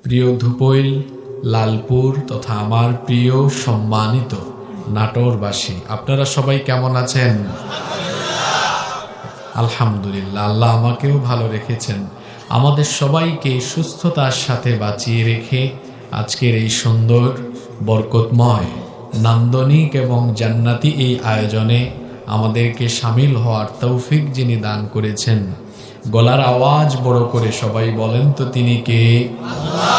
প্রিয় ধুপইল, লালপুর তথা আমার প্রিয় সম্মানিত নাটোরবাসী, আপনারা সবাই কেমন আছেন? আলহামদুলিল্লাহ, আল্লাহ আমাকেও ভালো রেখেছেন। আমাদের সবাইকে সুস্থতার সাথে বাঁচিয়ে রেখে আজকের এই সুন্দর, বরকতময়, নান্দনিক এবং জান্নাতি এই আয়োজনে আমাদেরকে শামিল হওয়ার তৌফিক যিনি দান করেছেন, গলার আওয়াজ বড় করে সবাই বলেন তো তিনি কে? আল্লাহ।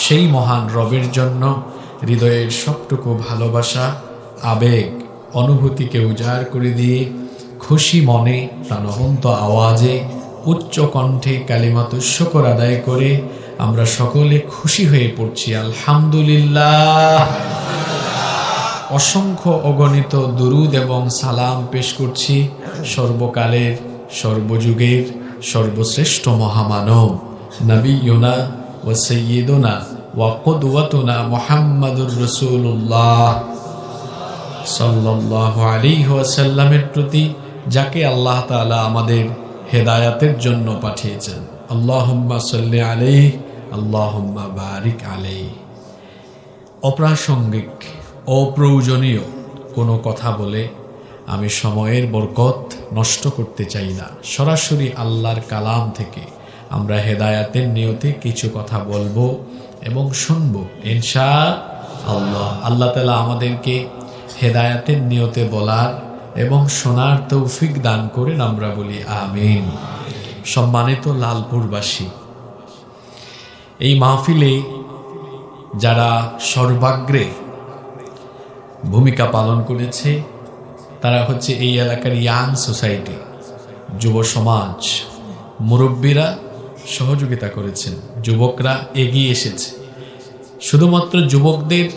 সেই মহান রবের জন্য হৃদয়ের সবটুকু ভালোবাসা, আবেগ, অনুভূতিকে উজাড় করে দিয়ে খুশি মনে প্রাণবন্ত আওয়াজে উচ্চ কণ্ঠে কালিমাতুশ শুকর আদায় করে আমরা সকলে খুশি হয়ে পড়ছি আলহামদুলিল্লাহ। অসংখ্য অগণিত দুরুদ এবং সালাম পেশ করছি সর্বকালের, সর্বযুগের সর্বশ্রেষ্ঠ মহামানব নবিয়ুনা ওয়া সাইয়্যিদুনা ওয়া কুদওয়াতুনা মুহাম্মাদুর রাসূলুল্লাহ সাল্লাল্লাহু আলাইহি ওয়াসাল্লামের প্রতি, যাকে আল্লাহ তাআলা আমাদের হেদায়াতের জন্য পাঠিয়েছেন। আল্লাহুম্মা সাল্লি আলাইহি, আল্লাহুম্মা বারিক আলাইহি। অপ্রাসঙ্গিক, অপ্রয়োজনীয় কোনো কথা বলে আমি সময়ের বরকত নষ্ট করতে চাই না। সরাসরি আল্লাহর কালাম থেকে আমরা হেদায়াতের নিয়তে কিছু কথা বলবো এবং শুনবো ইনশাআল্লাহ। আল্লাহ তাআলা আমাদেরকে হেদায়াতের নিয়তে বলার এবং শোনার তৌফিক দান করেন, আমরা বলি আমিন। সম্মানিত লালপুরবাসী, এই মাহফিলে যারা সর্বাগ্রে ভূমিকা পালন করেছে তারা হচ্ছে এই এলাকার ইয়াং সোসাইটি, যুব সমাজ। মুরব্বীরা সহযোগিতা করেছেন, যুবকরা এগিয়ে এসেছে। শুধুমাত্র যুবকদের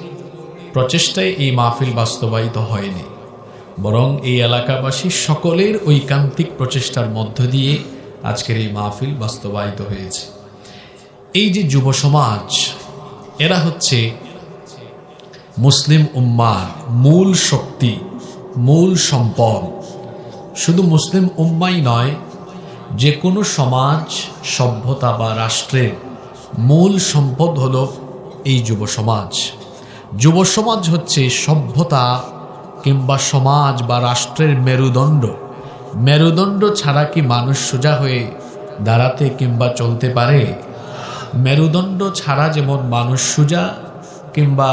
প্রচেষ্টায় এই মাহফিল বাস্তবায়িত হয়নি, বরং এই এলাকাবাসী সকলের ঐকান্তিক প্রচেষ্টার মধ্য দিয়ে আজকের এই মাহফিল বাস্তবায়িত হয়েছে। এই যে যুব সমাজ, এরা হচ্ছে মুসলিম উম্মার মূল শক্তি, মূল সম্পদ। শুধু মুসলিম উম্মাই নয়, যে কোনো সমাজ, সভ্যতা বা রাষ্ট্রের মূল সম্পদ হলো এই যুব সমাজ। যুব সমাজ হচ্ছে সভ্যতা কিংবা সমাজ বা রাষ্ট্রের মেরুদণ্ড। মেরুদণ্ড ছাড়া কি মানুষ সোজা হয়ে দাঁড়াতে কিংবা চলতে পারে? মেরুদণ্ড ছাড়া যেমন মানুষ সোজা কিংবা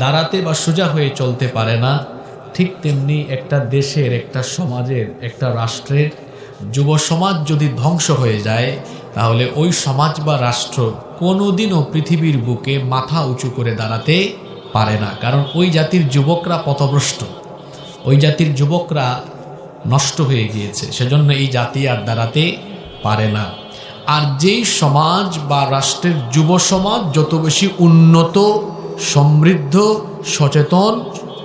দাঁড়াতে বা সোজা হয়ে চলতে পারে না, ঠিক তেমনি একটা দেশের, একটা সমাজের, একটা রাষ্ট্রের যুব সমাজ যদি ধ্বংস হয়ে যায়, তাহলে ওই সমাজ বা রাষ্ট্র কোনোদিনও পৃথিবীর বুকে মাথা উঁচু করে দাঁড়াতে পারে না। কারণ ওই জাতির যুবকরা পথভ্রষ্ট, ওই জাতির যুবকরা নষ্ট হয়ে গিয়েছে, সেজন্য এই জাতি আর দাঁড়াতে পারে না। আর যেই সমাজ বা রাষ্ট্রের যুব সমাজ যত বেশি উন্নত, সমৃদ্ধ, সচেতন,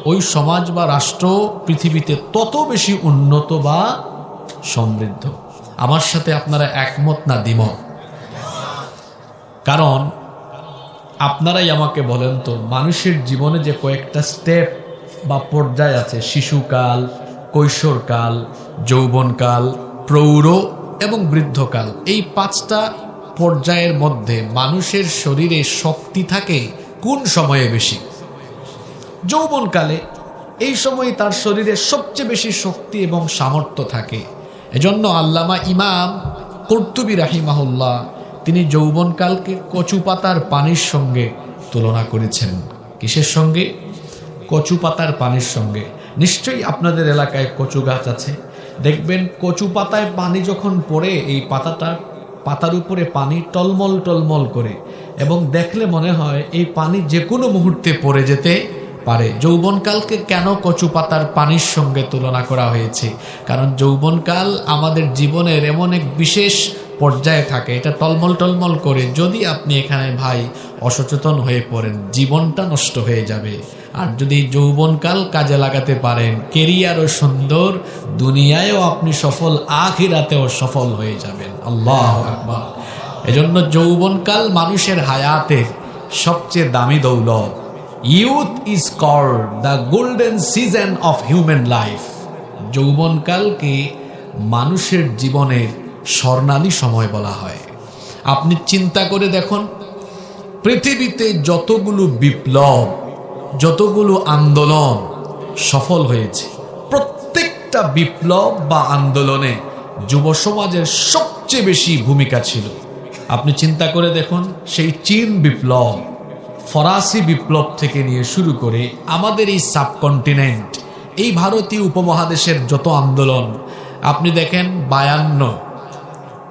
ওই সমাজ বা রাষ্ট্র পৃথিবীতে তত বেশি উন্নত বা সমৃদ্ধ। আমার সাথে আপনারা একমত না দ্বিমত? কারণ আপনারাই আমাকে বলেন তো, মানুষের জীবনে যে কয়েকটা স্টেপ বা পর্যায় আছে, শিশুকাল, কৈশোরকাল, যৌবনকাল, প্রৌঢ় এবং বৃদ্ধকাল, এই 5টা পর্যায়ের মধ্যে মানুষের শরীরে শক্তি থাকে কোন সময়ে বেশি? যৌবনকালে। এই সময় তার শরীরে সবচেয়ে বেশি শক্তি এবং সামর্থ্য থাকে। এজন্য আল্লামা ইমাম কুরতুবী রাহিমাহুল্লাহ তিনি যৌবনকালকে কচু পাতার পানির সঙ্গে তুলনা করেছেন। কিসের সঙ্গে? কচু পাতার পানির সঙ্গে। নিশ্চয়ই আপনাদের এলাকায় কচু গাছ আছে, দেখবেন কচু পাতায় পানি যখন পড়ে, এই পাতার উপরে পানি টলমল টলমল করে, এবং দেখলে মনে হয় এই পানি যে কোনো মুহূর্তে পড়ে যেতে পারে। যৌবনকালকে কেন কচু পাতার পানির সঙ্গে তুলনা করা হয়েছে? কারণ যৌবনকাল আমাদের জীবনের এমন এক বিশেষ পর্যায়ে থাকে, এটা টলমল টলমল করে। যদি আপনি এখানে ভাই অসচেতন হয়ে পড়েন, জীবনটা নষ্ট হয়ে যাবে। আর যদি যৌবনকাল কাজে লাগাতে পারেন, কেরিয়ারও সুন্দর, দুনিয়ায়ও আপনি সফল, আখিরাতেও সফল হয়ে যাবেন। আল্লাহু আকবার। এজন্য যৌবনকাল মানুষের হায়াতের সবচেয়ে দামি দৌলত। Youth is called the golden season of human life. যৌবনকালকে মানুষের জীবনের স্বর্ণালী সময় বলা হয়। আপনি চিন্তা করে দেখুন, পৃথিবীতে যতগুলো বিপ্লব, যতগুলো আন্দোলন সফল হয়েছে, প্রত্যেকটা বিপ্লব বা আন্দোলনে যুব সমাজের সবচেয়ে বেশি ভূমিকা ছিল। আপনি চিন্তা করে দেখুন, সেই চীন বিপ্লব, ফরাসি বিপ্লব থেকে নিয়ে শুরু করে আমাদের এই সাবকন্টিনেন্ট, এই ভারতীয় উপমহাদেশের যত আন্দোলন আপনি দেখেন, 52,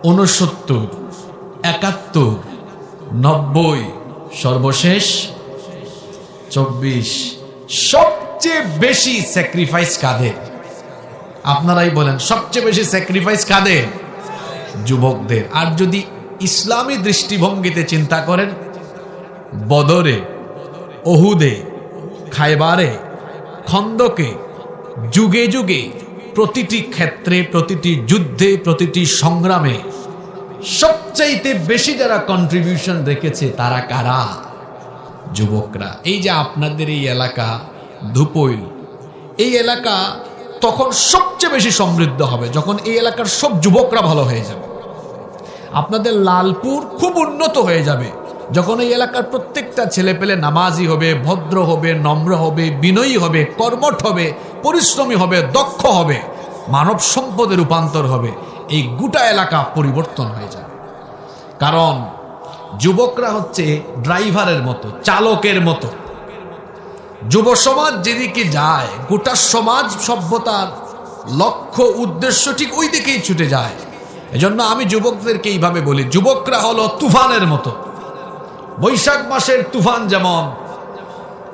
69, 71, 90, সর্বশেষ 24, সবচেয়ে বেশি স্যাক্রিফাইস কাদের? আপনারাই বলেন, সবচেয়ে বেশি স্যাক্রিফাইস কাদের? যুবকদের। আর যদি ইসলামী দৃষ্টিভঙ্গিতে চিন্তা করেন, বদরে, ওহুদে, খায়বারে, খন্দকে, যুগে যুগে প্রতিটি ক্ষেত্রে, প্রতিটি যুদ্ধে, প্রতিটি সংগ্রামে সবচাইতে বেশি যারা কন্ট্রিবিউশন রেখেছে তারা কারা? যুবকরা। এই যে আপনাদের এই এলাকা ধুপইল, এই এলাকা তখন সবচেয়ে বেশি সমৃদ্ধ হবে যখন এই এলাকার সব যুবকরা ভালো হয়ে যাবে। আপনাদের লালপুর খুব উন্নত হয়ে যাবে যখন এই এলাকার প্রত্যেকটা ছেলে পেলে নামাজি হবে, ভদ্র হবে, নম্র হবে, বিনয়ী হবে, কর্মঠ হবে, পরিশ্রমী হবে, দক্ষ হবে, মানব সম্পদে রূপান্তর হবে। এই গোটা এলাকা পরিবর্তন হয়ে যাবে। কারণ যুবকরা হচ্ছে ড্রাইভারের মতো, চালকের মতো। যুব সমাজ যেদিকে যায়, গোটা সমাজ সভ্যতার লক্ষ্য উদ্দেশ্য ঠিক ওই দিকেই ছুটে যায়। এজন্য আমি যুবকদেরকে এইভাবে বলি, যুবকরা হলো তুফানের মতো। বৈশাখ মাসের তুফান যেমন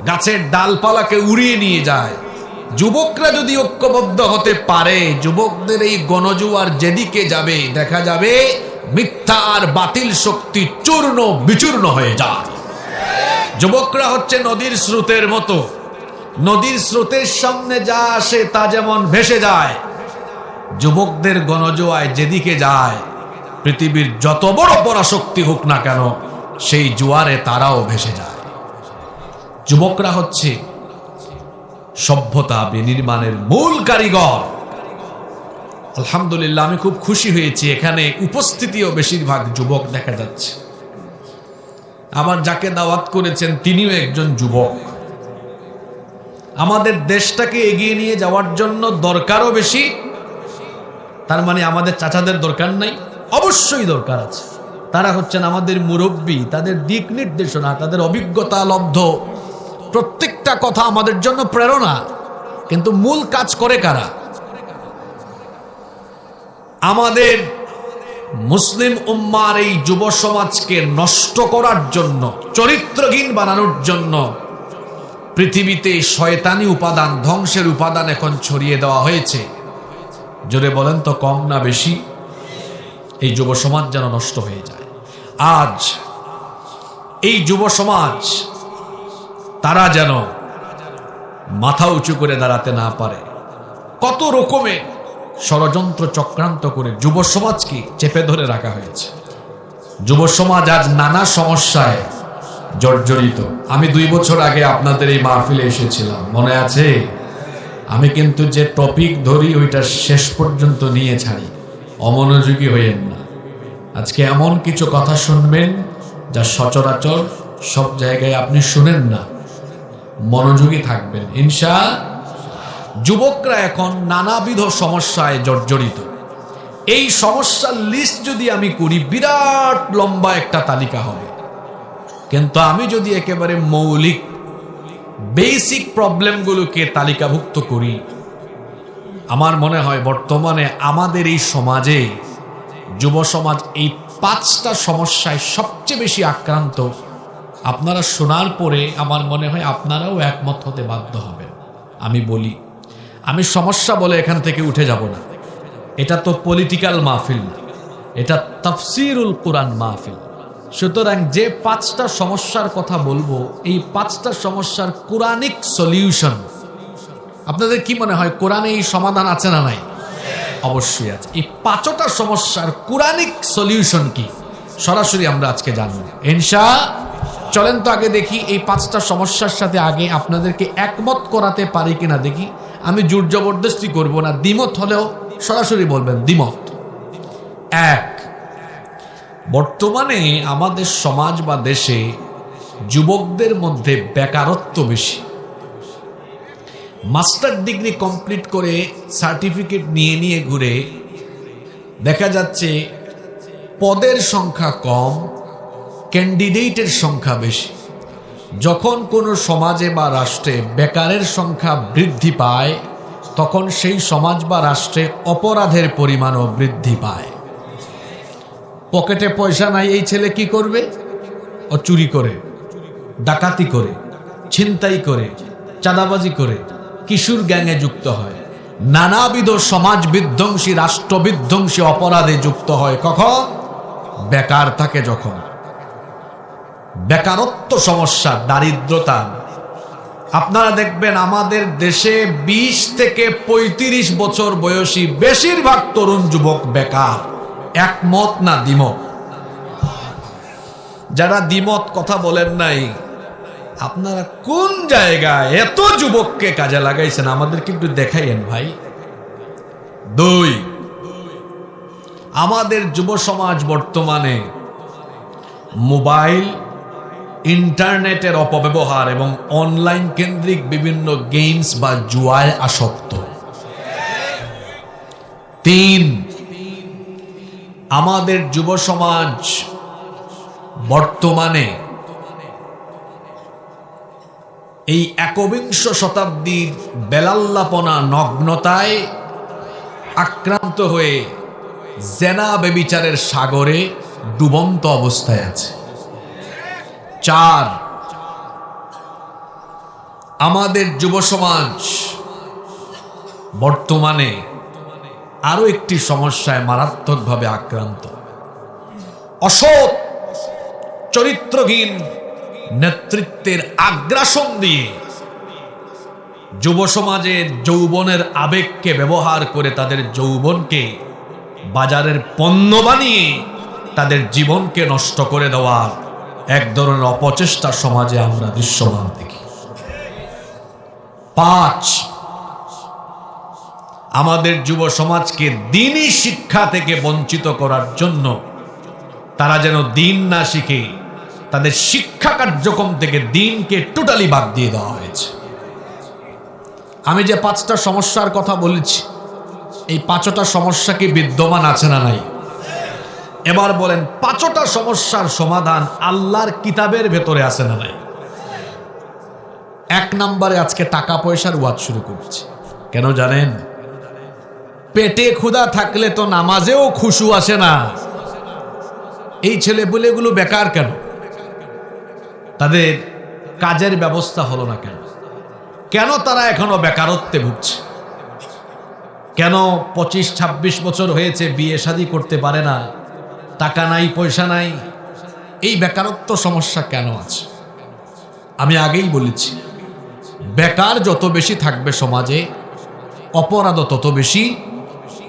গাছের ডালপালাকে উড়িয়ে নিয়ে যায়, যুবকরা যদি ঐক্যবদ্ধ হতে পারে, যুবকদের এই গণজোয়ার যেদিকে যাবে দেখা যাবে মিথ্যা আর বাতিল শক্তি চূর্ণ বিচূর্ণ হয়ে যায়। যুবকরা হচ্ছে নদীর স্রোতের মতো, নদীর স্রোতের সামনে যা আসে তা যেমন ভেসে যায়, যুবকদের গণজোয়ায় যেদিকে যায় পৃথিবীর যত বড় পরাশক্তি হোক না কেন সেই জোয়ারে তারাও ভেসে যায়। যুবকরা হচ্ছে সভ্যতা বিনির্মাণের মূল কারিগর। আলহামদুলিল্লাহ, আমি খুব খুশি হয়েছি এখানে উপস্থিতিও বেশিরভাগ যুবক দেখা যাচ্ছে। আমার যাকে দাওয়াত করেছেন তিনিও একজন যুবক। আমাদের দেশটাকে এগিয়ে নিয়ে যাওয়ার জন্য দরকারও বেশি। তার মানে আমাদের চাচাদের দরকার নাই? অবশ্যই দরকার আছে। তারা হচ্ছেন আমাদের মুরব্বী, তাদের দিক নির্দেশনা, তাদের অভিজ্ঞতা লব্ধ প্রত্যেকটা কথা আমাদের জন্য প্রেরণা। কিন্তু মূল কাজ করে কারা? আমাদের মুসলিম উম্মার এই যুব সমাজকে নষ্ট করার জন্য, চরিত্রহীন বানানোর জন্য পৃথিবীতে শয়তানি উপাদান, ধ্বংসের উপাদান এখন ছড়িয়ে দেওয়া হয়েছে। জোরে বলেন তো, কম না বেশি? এই যুব সমাজ যেন নষ্ট হয়ে যায়। আজ এই যুব সমাজ তারা যেন মাথা উঁচু করে দাঁড়াতে না পারে। কত রকমের ষড়যন্ত্র চক্রান্ত করে যুব সমাজকে চেপে ধরে রাখা হয়েছে। যুব সমাজ আজ নানা সমস্যায় জর্জরিত। আমি 2 বছর আগে আপনাদের এই মাহফিলে এসেছিলাম, মনে আছে? আমি কিন্তু যে টপিক ধরি ওইটা শেষ পর্যন্ত নিয়ে ছাড়ি, অমনোযোগী হইয়েন না। আজকে এমন কিছু কথা শুনবেন যা সচরাচর সব জায়গায় আপনি শুনেন না, মনোযোগী থাকবেন ইনশাআল্লাহ। যুবকরা এখন নানাবিধ সমস্যায় জর্জরিত। এই সমস্যার লিস্ট যদি আমি করি বিরাট লম্বা একটা তালিকা হবে, কিন্তু আমি যদি একেবারে মৌলিক বেসিক প্রবলেমগুলোকে তালিকাভুক্ত করি, আমার মনে হয় বর্তমানে আমাদের এই সমাজে যুব সমাজ এই 5টা সমস্যায় সবচেয়ে বেশি আক্রান্ত। আপনারা শোনার পরে আমার মনে হয় আপনারাও একমত হতে বাধ্য হবেন। আমি বলি, আমি সমস্যা বলে এখান থেকে উঠে যাব না। এটা তো পলিটিক্যাল মাহফিল না, এটা তাফসিরুল কোরআন মাহফিল। সুতরাং যে 5টা সমস্যার কথা বলবো, এই 5টা সমস্যার কোরআনিক সলিউশন। আপনাদের কি মনে হয় কোরআনে এই সমাধান আছে না নাই? অবশ্যই আছে। এই 5টা সমস্যার কোরআনিক সলিউশন কি সরাসরি আমরা আজকে জানব ইনশাআল্লাহ। চলেন তো আগে দেখি এই 5টা সমস্যার সাথে আগে আপনাদেরকে একমত করাতে পারি কিনা দেখি। আমি জোর জবরদস্তি করব না, দ্বিমত হলেও সরাসরি বলবেন দ্বিমত। 1, বর্তমানে আমাদের সমাজ বা দেশে যুবকদের মধ্যে বেকারত্ব বেশি। মাস্টার ডিগ্রি কমপ্লিট করে সার্টিফিকেট নিয়ে নিয়ে ঘুরে দেখা যাচ্ছে পদের সংখ্যা কম, ক্যান্ডিডেটের সংখ্যা বেশি। যখন কোনো সমাজে বা রাষ্ট্রে বেকারের সংখ্যা বৃদ্ধি পায়, তখন সেই সমাজ বা রাষ্ট্রে অপরাধের পরিমাণও বৃদ্ধি পায়। পকেটে পয়সা নাই, এই ছেলে কি করবে? ও চুরি করে, ডাকাতি করে, ছিনতাই করে, চাঁদাবাজি করে, কিশোর গ্যাংয়ে যুক্ত হয়, নানাবিধ সমাজ বিধ্বংসী, রাষ্ট্র বিধ্বংসী অপরাধে যুক্ত হয়। কখন? বেকার থাকে যখন। বেকারত্ব সমস্যা, দারিদ্রতা। আপনারা দেখবেন আমাদের দেশে 20 থেকে 35 বছর বয়সী বেশিরভাগ তরুণ যুবক বেকার। একমত না দ্বিমত? যারা দ্বিমত কথা বলেন নাই, আপনারা কোন জায়গায় এত যুবককে কাজে লাগাইছেন আমাদেরকে একটু দেখাইয়েন ভাই। 2, আমাদের যুব সমাজ বর্তমানে মোবাইল, ইন্টারনেটের অপব্যবহার এবং অনলাইন কেন্দ্রিক বিভিন্ন গেমস বা জুয়ায় আসক্ত। 3, আমাদের যুব সমাজ বর্তমানে এই 21 শতাব্দীর বেলাল্লাপনা, নগ্নতায় আক্রান্ত হয়ে জেনা ব্যভিচারের সাগরে ডুবন্ত অবস্থায় আছে। 4, আমাদের যুব সমাজ বর্তমানে আরো একটি সমস্যায় মারাত্মকভাবে আক্রান্ত। অসৎ, চরিত্রহীন নেতৃত্বের আগ্রাসন দিয়ে যুব সমাজের যৌবনের আবেগকে ব্যবহার করে তাদের যৌবনকে বাজারের পণ্য বানিয়ে তাদের জীবনকে নষ্ট করে দেওয়ার এক ধরনের অপচেষ্টা সমাজে আমরা দৃশ্যমান দেখি। 5, আমাদের যুব সমাজকে দ্বীনি শিক্ষা থেকে বঞ্চিত করার জন্য তারা যেন দ্বীন না শিখে তাদের শিক্ষা কার্যক্রম থেকে দ্বীনকে টোটালি বাদ দিয়ে দেওয়া হয়েছে। আমি যে 5টা সমস্যার কথা বলেছি, এই 5টা সমস্যা কি বিদ্যমান আছে না নাই? এবার বলেন 5টা সমস্যার সমাধান আল্লাহর কিতাবের ভেতরে আছে না নাই? 1 নম্বরে আজকে টাকা পয়সার ওয়াজ শুরু করছি। কেন জানেন? পেটে ক্ষুধা থাকলে তো নামাজেও খুশু আসে না। এই ছেলেপুলেগুলো বেকার কেন? তাদের কাজের ব্যবস্থা হলো না কেন? কেন তারা এখনো বেকারত্বে ভুগছে? কেন 25-26 বছর হয়েছে বিয়ে শাদী করতে পারে না? টাকা নাই, পয়সা নাই। এই বেকারত্ব সমস্যা কেন আছে? আমি আগেই বলেছি, বেকার যত বেশি থাকবে সমাজে, অপরাধ তত বেশি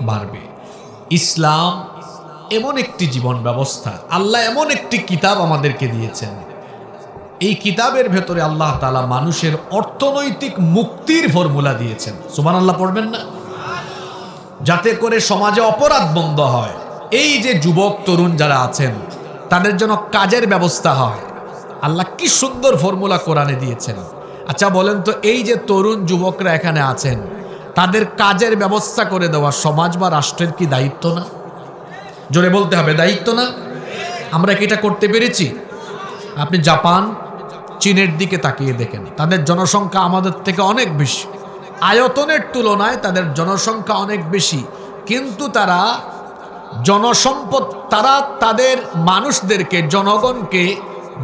বাড়বে। ইসলাম এমন একটি জীবন ব্যবস্থা, আল্লাহ এমন একটি কিতাব আমাদেরকে দিয়েছেন, এই কিতাবের ভেতরে আল্লাহ তাআলা মানুষের অর্থনৈতিক মুক্তির ফর্মুলা দিয়েছেন। সুবহানাল্লাহ পড়বেন না? যাতে করে সমাজে অপরাধ বন্ধ হয়। এই যে যুবক তরুণ যারা আছেন তাদের জন্য কাজের ব্যবস্থা হয়। আল্লাহ কি সুন্দর ফর্মুলা কোরআনে দিয়েছেন। আচ্ছা বলেন তো, এই যে তরুণ যুবকরা এখানে আছেন তাদের কাজের ব্যবস্থা করে দেওয়া সমাজ বা রাষ্ট্রের কি দায়িত্ব না? জোরে বলতে হবে, দায়িত্ব না? আমরা কি এটা করতে পেরেছি? আপনি জাপান, চীনের দিকে তাকিয়ে দেখেন, তাদের জনসংখ্যা আমাদের থেকে অনেক বেশি, আয়তনের তুলনায় তাদের জনসংখ্যা অনেক বেশি, কিন্তু তারা জনসম্পদ, তারা তাদের মানুষদেরকে, জনগণকে,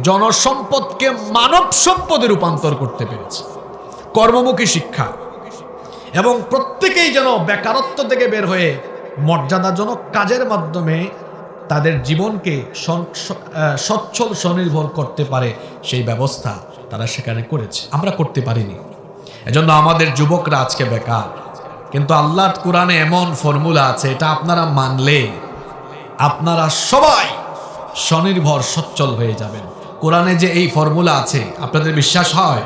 জনসম্পদকে মানব সম্পদে রূপান্তর করতে পেরেছে। কর্মমুখী শিক্ষা, এবং প্রত্যেকেই যেন বেকারত্ব থেকে বের হয়ে মর্যাদাজনক কাজের মাধ্যমে তাদের জীবনকে সচ্ছল স্বনির্ভর করতে পারে, সেই ব্যবস্থা তারা সেখানে করেছে। আমরা করতে পারিনি, এজন্য আমাদের যুবকরা আজকে বেকার। কিন্তু আল্লাহর কোরআনে এমন ফর্মুলা আছে, এটা আপনারা মানলে আপনারা সবাই স্বনির্ভর সচ্ছল হয়ে যাবেন। কোরআনে যে এই ফর্মুলা আছে, আপনাদের বিশ্বাস হয়?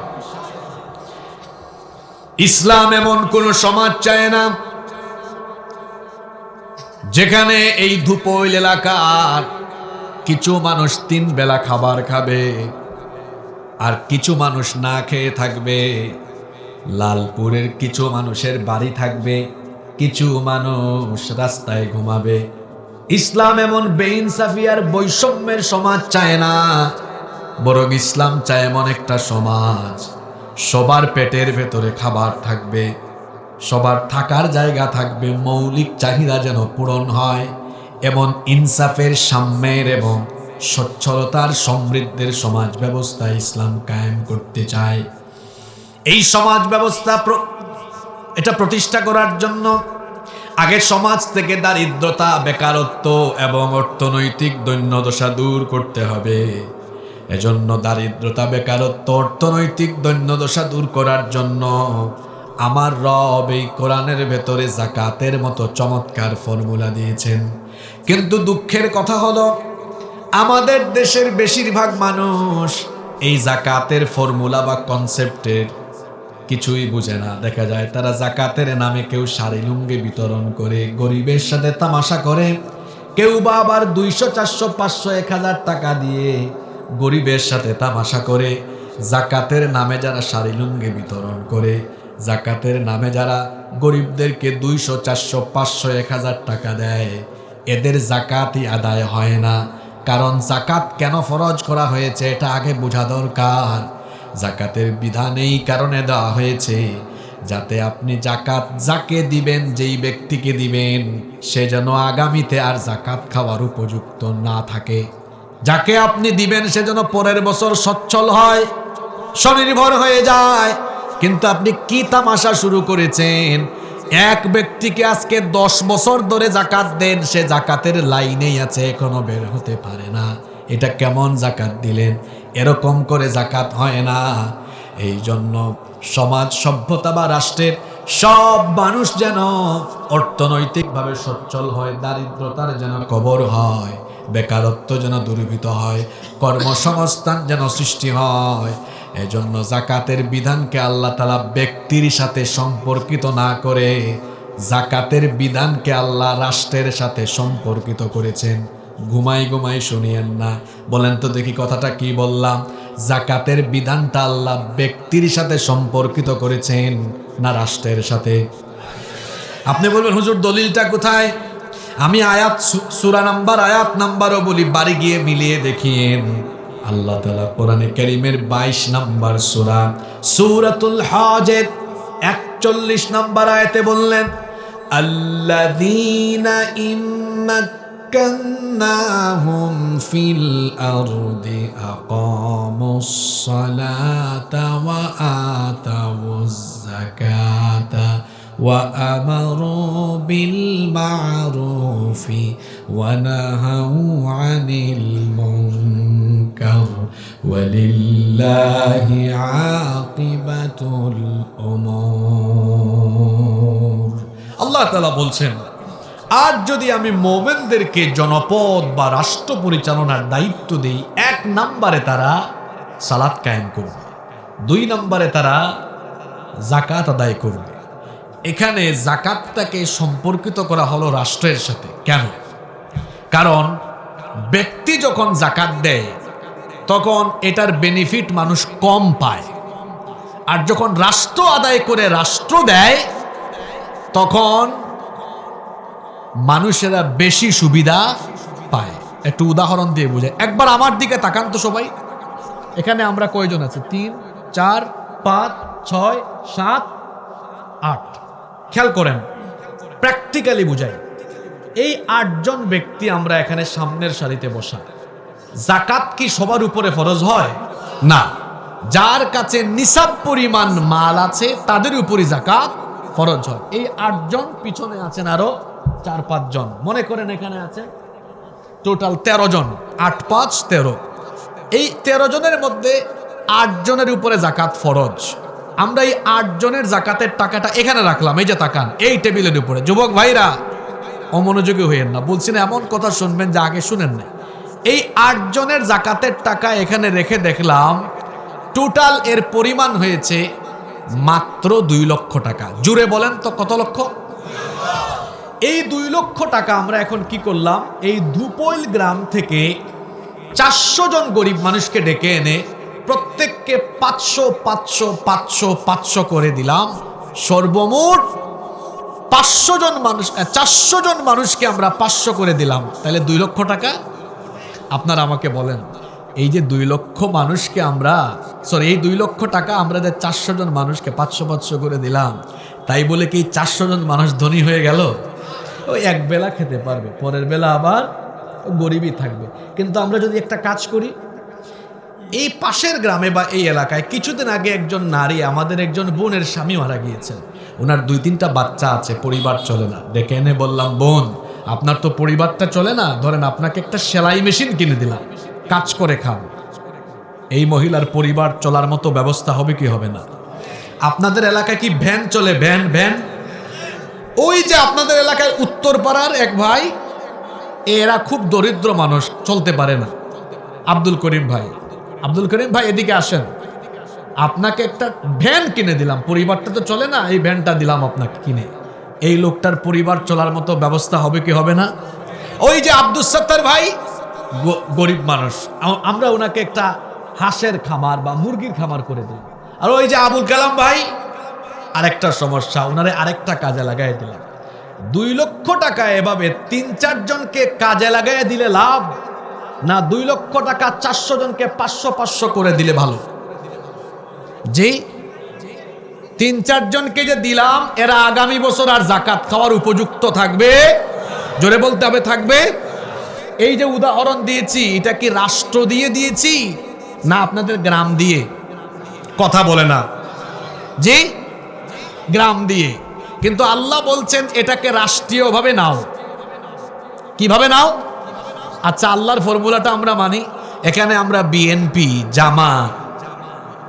ইসলাম এমন কোন সমাজ চায় না যেখানে এই ধুপোইল এলাকার কিছু মানুষ 3 বেলা খাবার খাবে, আর কিছু মানুষ না খেয়ে থাকবে। লালপুরের কিছু মানুষের বাড়ি থাকবে, কিছু মানুষ রাস্তায় ঘুমাবে। ইসলাম এমন বেইনসাফি আর বৈষম্যের সমাজ চায় না, বরং ইসলাম চায় এমন একটা সমাজ সবার পেটের ভেতরে খাবার থাকবে, সবার থাকার জায়গা থাকবে, মৌলিক চাহিদা যেন পূরণ হয়। এমন ইনসাফের, সাম্যের এবং সচ্ছলতার, সমৃদ্ধের সমাজ ব্যবস্থা ইসলাম কায়েম করতে চায়। এই সমাজ ব্যবস্থা এটা প্রতিষ্ঠা করার জন্য আগে সমাজ থেকে দারিদ্রতা, বেকারত্ব এবং অর্থনৈতিক দৈন্যদশা দূর করতে হবে। এজন্য দারিদ্রতা, বেকারত্ব, অর্থনৈতিক দৈন্যদশা দূর করার জন্য আমার রব এই কোরআনের ভেতরে যাকাতের মতো চমৎকার ফর্মুলা দিয়েছেন। কিন্তু দুঃখের কথা হলো আমাদের দেশের বেশিরভাগ মানুষ এই যাকাতের ফর্মুলা বা কনসেপ্টের কিছুই বুঝে না। দেখা যায় তারা যাকাতের নামে কেউ শাড়ি লুঙ্গি বিতরণ করে, গরিবের সাথে তামাশা করে, কেউ বা আবার 200, 400, 500, 1000 টাকা দিয়ে গরিবের সাথে তামাশা করে। যাকাতের নামে যারা শাড়ি লুঙ্গি বিতরণ করে, যাকাতের নামে যারা গরিবদেরকে 200, 400, 500, 1000 টাকা দেয়, এদের যাকাতই আদায় হয় না। কারণ যাকাত কেন ফরজ করা হয়েছে এটা আগে বোঝা দরকার। যাকাতের বিধান এই কারণে দেওয়া হয়েছে যাতে আপনি যাকাত যাকে দিবেন, যেই ব্যক্তিকে দিবেন, সে যেন আগামীতে আর যাকাত খাওয়ার উপযুক্ত না থাকে। যাকে আপনি দিবেন সে যেন পরের বছর সচ্ছল হয়, স্বনির্ভর হয়ে যায়। কিন্তু আপনি কি তামাশা শুরু করেছেন? এক ব্যক্তিকে আজকে 10 বছর ধরে যাকাত দেন, সে যাকাতের লাইনেই আছে, এখনো বের হতে পারে না। এটা কেমন যাকাত দিলেন? এরকম করে যাকাত হয় না। এই জন্য সমাজ, সভ্যতা বা রাষ্ট্রের সব মানুষ যেন অর্থনৈতিকভাবে সচ্ছল হয়, দারিদ্রতার যেন কবর হয়, বেকারত্ব যেন দূরীভূত হয়, কর্মসংস্থান যেন সৃষ্টি হয়। এজন্য যাকাতের বিধানকে আল্লাহ তাআলা ব্যক্তির সাথে সম্পর্কিত না করে যাকাতের বিধানকে আল্লাহ রাষ্ট্রের সাথে সম্পর্কিত করেছেন। ঘুমাই ঘুমাই শুনিয়েন না। বলেন তো দেখি কথাটা কি বললাম? যাকাতের বিধানটা আল্লাহ ব্যক্তির সাথে সম্পর্কিত করেছেন না রাষ্ট্রের সাথে? আপনি বলবেন হুজুর দলিলটা কোথায়? আমি আয়াত, সূরা নাম্বার, আয়াত নাম্বারও বলি, বাড়ি গিয়ে মিলিয়ে দেখিয়েন। আল্লাহ তাআলা কোরআনে কারীমের 22 নম্বর সূরা, সূরাতুল হজের 41 নম্বর আয়াতে বললেন, আল্লাযীনা ইম্মাক্কান্নাহুম ফিল আরদি আকামুস সালাতা ওয়া আতাউয যাকাতা وأمروا بالمعروف ونهوا عن المنكر ولله عاقبة الأمور। আল্লাহ তাআলা বলছেন, আজ যদি আমি মুমিনদেরকে জনপদ বা রাষ্ট্র পরিচালনার দায়িত্ব দেই, 1 নম্বরে তারা সালাত কায়েম করবে, 2 নম্বরে তারা যাকাত আদায় করবে। এখানে যাকাতটাকে সম্পর্কিত করা হলো রাষ্ট্রের সাথে। কেন? কারণ ব্যক্তি যখন যাকাত দেয় তখন এটার বেনিফিট মানুষ কম পায়, আর যখন রাষ্ট্র আদায় করে রাষ্ট্র দেয় তখন মানুষেরা বেশি সুবিধা পায়। একটু উদাহরণ দিয়ে বুঝাই। একবার আমার দিকে তাকান তো সবাই। এখানে আমরা কয়জন আছি? 3, 4, 5, 6, 7, 8। খেয়াল করেন, প্র্যাকটিক্যালি বুঝাই। এই 8 জন ব্যক্তি আমরা এখানে সামনের সারিতে বসা। যাকাত কি সবার উপরে ফরজ হয়? না। যার কাছে নিসাব পরিমাণ মাল আছে তাদের উপরই যাকাত ফরজ হয়। এই 8 জন, পিছনে আছেন আরো 4-5 জন। মনে করেন এখানে আছে টোটাল 13 জন। 8, 5, 13। এই 13 জনের মধ্যে 8 জনের উপরে যাকাত ফরজ। আমরা এই 8 জনের যাকাতের টাকাটা এখানে রাখলাম, এই যে তাকান, এই টেবিলের উপরে। যুবক ভাইরা অমনোযোগী হইয়েন না, বলছি না এমন কথা শুনবেন যে আগে শুনেন না। এই 8 জনের যাকাতের টাকা এখানে রেখে দেখলাম টোটাল এর পরিমাণ হয়েছে মাত্র 2 লক্ষ টাকা। জুড়ে বলেন তো কত লক্ষ? এই 2 লক্ষ টাকা আমরা এখন কি করলাম? এই ধুপইল গ্রাম থেকে 400 জন গরিব মানুষকে ডেকে এনে প্রত্যেককে 500 500 500 500 করে দিলাম। সর্বমোট 500 জন মানুষ, 400 জন মানুষকে আমরা 500 করে দিলাম, তাহলে 2 লক্ষ টাকা। আপনারা আমাকে বলেন, এই যে 2 লক্ষ মানুষকে আমরা এই 2 লক্ষ টাকা আমরা যে 400 জন মানুষকে 500 500 করে দিলাম, তাই বলে কি 400 জন মানুষ ধনী হয়ে গেল? ওই এক বেলা খেতে পারবে, পরের বেলা আবার গরিবই থাকবে। কিন্তু আমরা যদি একটা কাজ করি, এই পাশের গ্রামে বা এই এলাকায় কিছুদিন আগে একজন নারী, আমাদের একজন বোনের স্বামী মারা গিয়েছেন, ওনার 2-3টা বাচ্চা আছে, পরিবার চলে না। ডেকে এনে বললাম, বোন আপনার তো পরিবারটা চলে না, ধরেন আপনাকে একটা সেলাই মেশিন কিনে দিলাম, কাজ করে খান। এই মহিলার পরিবার চলার মতো ব্যবস্থা হবে কি হবে না? আপনাদের এলাকায় কি ভ্যান চলে? ভ্যান ভ্যান ওই যে আপনাদের এলাকায় উত্তরপাড়ার এক ভাই, এরা খুব দরিদ্র মানুষ, চলতে পারে না। আব্দুল করিম ভাই এদিকে আসেন, আপনাকে একটা ভ্যান কিনে দিলাম, পরিবারটা তো চলে না, এই ভ্যানটা দিলাম আপনাকে কিনে। এই লোকটার পরিবার চলার মতো ব্যবস্থা হবে কি হবে না? ওই যে আব্দুল সত্তার ভাই গরিব মানুষ, আমরা ওনাকে একটা হাঁসের খামার বা মুরগির খামার করে দিই। আর ওই যে আবুল কালাম ভাই, আরেকটা সমস্যা, ওনারে আরেকটা কাজে লাগাই দিলাম। 2 লক্ষ টাকা এভাবে 3-4 জনকে কাজে লাগাই দিলে লাভ না 2 লক্ষ টাকা 400 জনকে 500 500 করে দিলে ভালো? জি, 3-4 জনকে যে দিলাম, এরা আগামী বছর আর জাকাত খাওয়ার উপযুক্ত থাকবে? জোরে বলতে হবে, থাকবে। এই যে উদাহরণ দিয়েছি, এটা কি রাষ্ট্র দিয়ে দিয়েছি না আপনাদের গ্রাম দিয়ে? কথা বলে না। জি, গ্রাম দিয়ে। কিন্তু আল্লাহ বলছেন এটাকে রাষ্ট্রীয়ভাবে নাও। কিভাবে নাও? আচ্ছা, আল্লাহর ফর্মুলাটা আমরা মানি। এখানে আমরা বিএনপি, জামাত,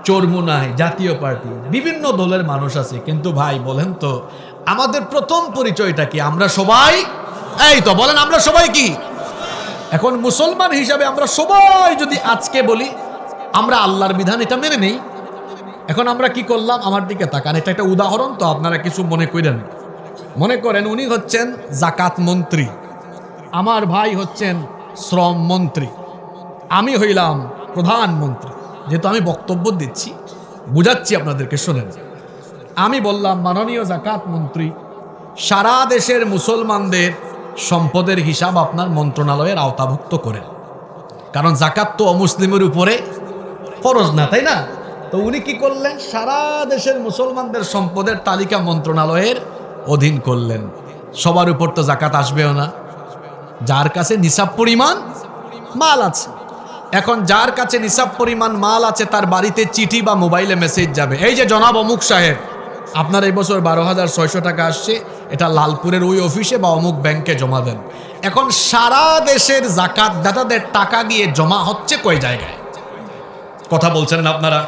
চরমুনাই, জাতীয় পার্টি, বিভিন্ন দলের মানুষ আছে, কিন্তু ভাই বলেন তো আমাদের প্রথম পরিচয়টা কি? আমরা সবাই, এই তো বলেন, আমরা সবাই কি? এখন মুসলমান হিসাবে আমরা সবাই যদি আজকে বলি আমরা আল্লাহর বিধান এটা মেনে নেই, এখন আমরা কি করলাম? আমার দিকে তাকান, এটা একটা উদাহরণ, তো আপনারা কিছু মনে করেন। মনে করেন উনি হচ্ছেন জাকাত মন্ত্রী, আমার ভাই হচ্ছেন শ্রম মন্ত্রী, আমি হইলাম প্রধানমন্ত্রী। যেহেতু আমি বক্তব্য দিচ্ছি, বুঝাচ্ছি আপনাদেরকে, শোনেন। আমি বললাম, মাননীয় জাকাত মন্ত্রী, সারা দেশের মুসলমানদের সম্পদের হিসাব আপনার মন্ত্রণালয়ের আওতাভুক্ত করেন, কারণ জাকাত তো অমুসলিমের উপরে ফরজ না, তাই না? তো উনি কি করলেন? সারা দেশের মুসলমানদের সম্পদের তালিকা মন্ত্রণালয়ের অধীন করলেন। সবার উপর তো জাকাত আসবেও না, যার কাছে নিসাব পরিমাণ মাল আছে। এখন যার কাছে নিসাব পরিমাণ মাল আছে, তার বাড়িতে চিঠি বা মোবাইলে মেসেজ যাবে, এই যে জনাব অমুক সাহেব, আপনার এই বছর 12,600 টাকা আসছে, এটা লালপুরের ওই অফিসে বা অমুক ব্যাংকে জমা দেন। এখন সারা দেশের জাকাত দাতাদের টাকা গিয়ে জমা হচ্ছে কয় জায়গায়? কথা বলছেন না আপনারা?